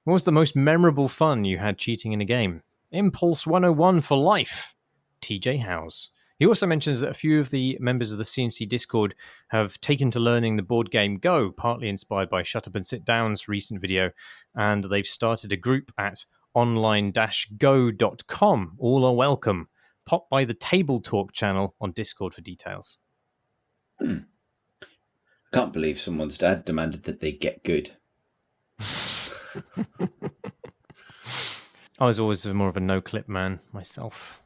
Speaker 1: What was the most memorable fun you had cheating in a game? Impulse 101 for life. TJ Howes. He also mentions that a few of the members of the CNC Discord have taken to learning the board game Go, partly inspired by Shut Up and Sit Down's recent video, and they've started a group at online-go.com. All are welcome. Pop by the Table Talk channel on Discord for details.
Speaker 3: Can't believe someone's dad demanded that they get good.
Speaker 1: I was always more of a no-clip man myself.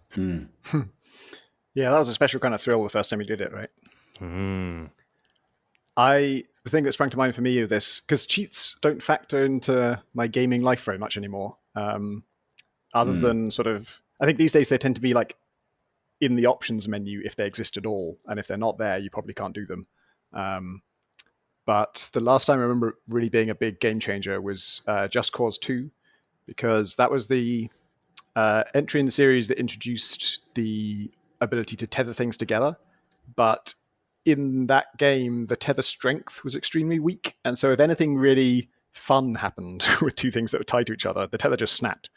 Speaker 2: Yeah, that was a special kind of thrill the first time you did it, right? The thing that sprang to mind for me of this, because cheats don't factor into my gaming life very much anymore, other than sort of, I think these days they tend to be like in the options menu if they exist at all, and if they're not there, you probably can't do them. But the last time I remember it really being a big game changer was Just Cause 2, because that was the entry in the series that introduced the ability to tether things together. But in that game, the tether strength was extremely weak. And so if anything really fun happened with two things that were tied to each other, the tether just snapped.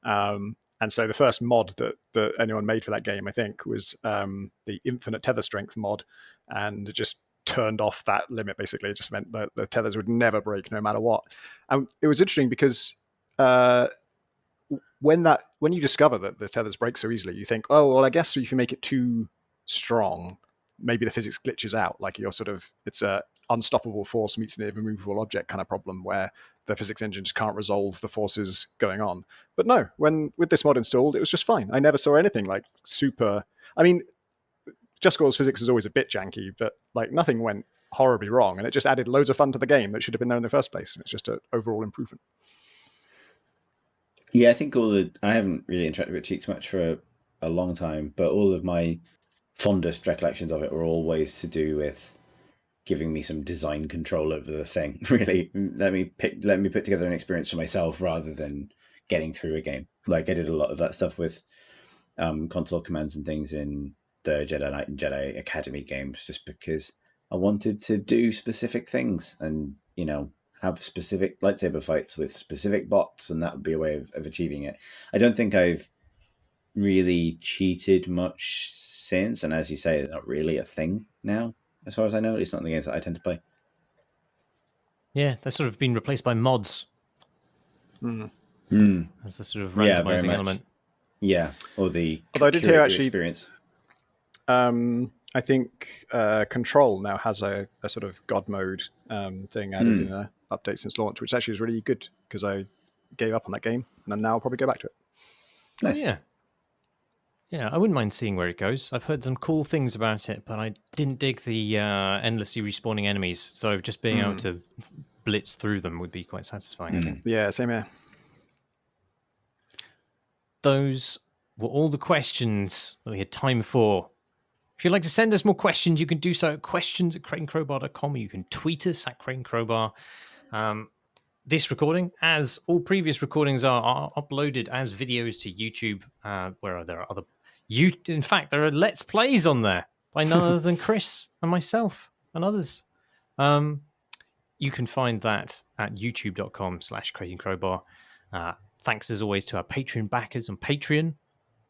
Speaker 2: And so the first mod that anyone made for that game, I think, was the infinite tether strength mod. And it just turned off that limit, basically. It just meant that the tethers would never break no matter what. And it was interesting because when you discover that the tethers break so easily, you think, oh, well, I guess if you make it too strong, maybe the physics glitches out. Like it's a unstoppable force meets an immovable object kind of problem where the physics engine just can't resolve the forces going on. But no, with this mod installed, it was just fine. I never saw anything like super. I mean, Just Cause physics is always a bit janky, but like nothing went horribly wrong, and it just added loads of fun to the game that should have been there in the first place. And it's just an overall improvement.
Speaker 3: Yeah, I think I haven't really interacted with cheats much for a long time, but all of my fondest recollections of it were always to do with giving me some design control over the thing. Really, let me put together an experience for myself rather than getting through a game. Like I did a lot of that stuff with console commands and things in the Jedi Knight and Jedi Academy games, just because I wanted to do specific things and, you know, have specific lightsaber fights with specific bots, and that would be a way of achieving it. I don't think I've really cheated much since, and as you say, it's not really a thing now, as far as I know. At least not in the games that I tend to play.
Speaker 1: Yeah, they're sort of been replaced by mods. As the sort of
Speaker 3: Yeah,
Speaker 1: randomizing
Speaker 3: very
Speaker 1: element.
Speaker 3: Yeah, or the
Speaker 2: Although I did hear actually
Speaker 3: experience.
Speaker 2: I think Control now has a sort of God mode thing added in an update since launch, which actually is really good because I gave up on that game and now I'll probably go back to it.
Speaker 3: Nice.
Speaker 1: Oh, yeah. Yeah, I wouldn't mind seeing where it goes. I've heard some cool things about it, but I didn't dig the endlessly respawning enemies, so just being able to blitz through them would be quite satisfying, I think.
Speaker 2: Yeah, same here.
Speaker 1: Those were all the questions that we had time for. If you'd like to send us more questions, you can do so at questions@crateandcrowbar.com, or you can tweet us at crateandcrowbar. This recording, as all previous recordings, are uploaded as videos to YouTube, where there are other... In fact, there are Let's Plays on there by none other than Chris and myself and others. You can find that at youtube.com/crateandcrowbar. Thanks as always to our Patreon backers on Patreon.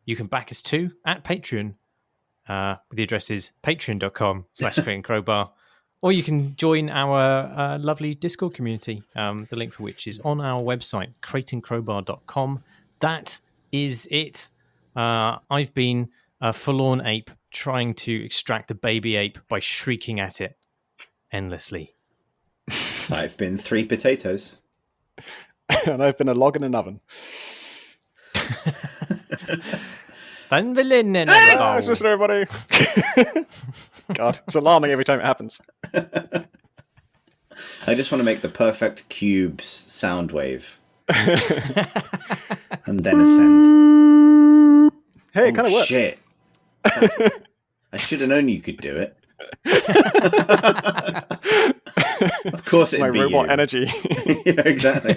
Speaker 1: You can back us too at Patreon. The address is patreon.com/crateandcrowbar. Or you can join our lovely Discord community, the link for which is on our website, crateandcrowbar.com. That is it. I've been a forlorn ape trying to extract a baby ape by shrieking at it endlessly.
Speaker 3: I've been 3 potatoes.
Speaker 2: And I've been a log in an oven. Nice listening, everybody. God, it's alarming every time it happens.
Speaker 3: I just want to make the perfect cubes sound wave. And then ascend.
Speaker 2: Hey, it kind of works.
Speaker 3: Shit. I should have known you could do it. Of course it'd
Speaker 2: My
Speaker 3: be
Speaker 2: robot
Speaker 3: you.
Speaker 2: energy.
Speaker 3: Yeah, exactly.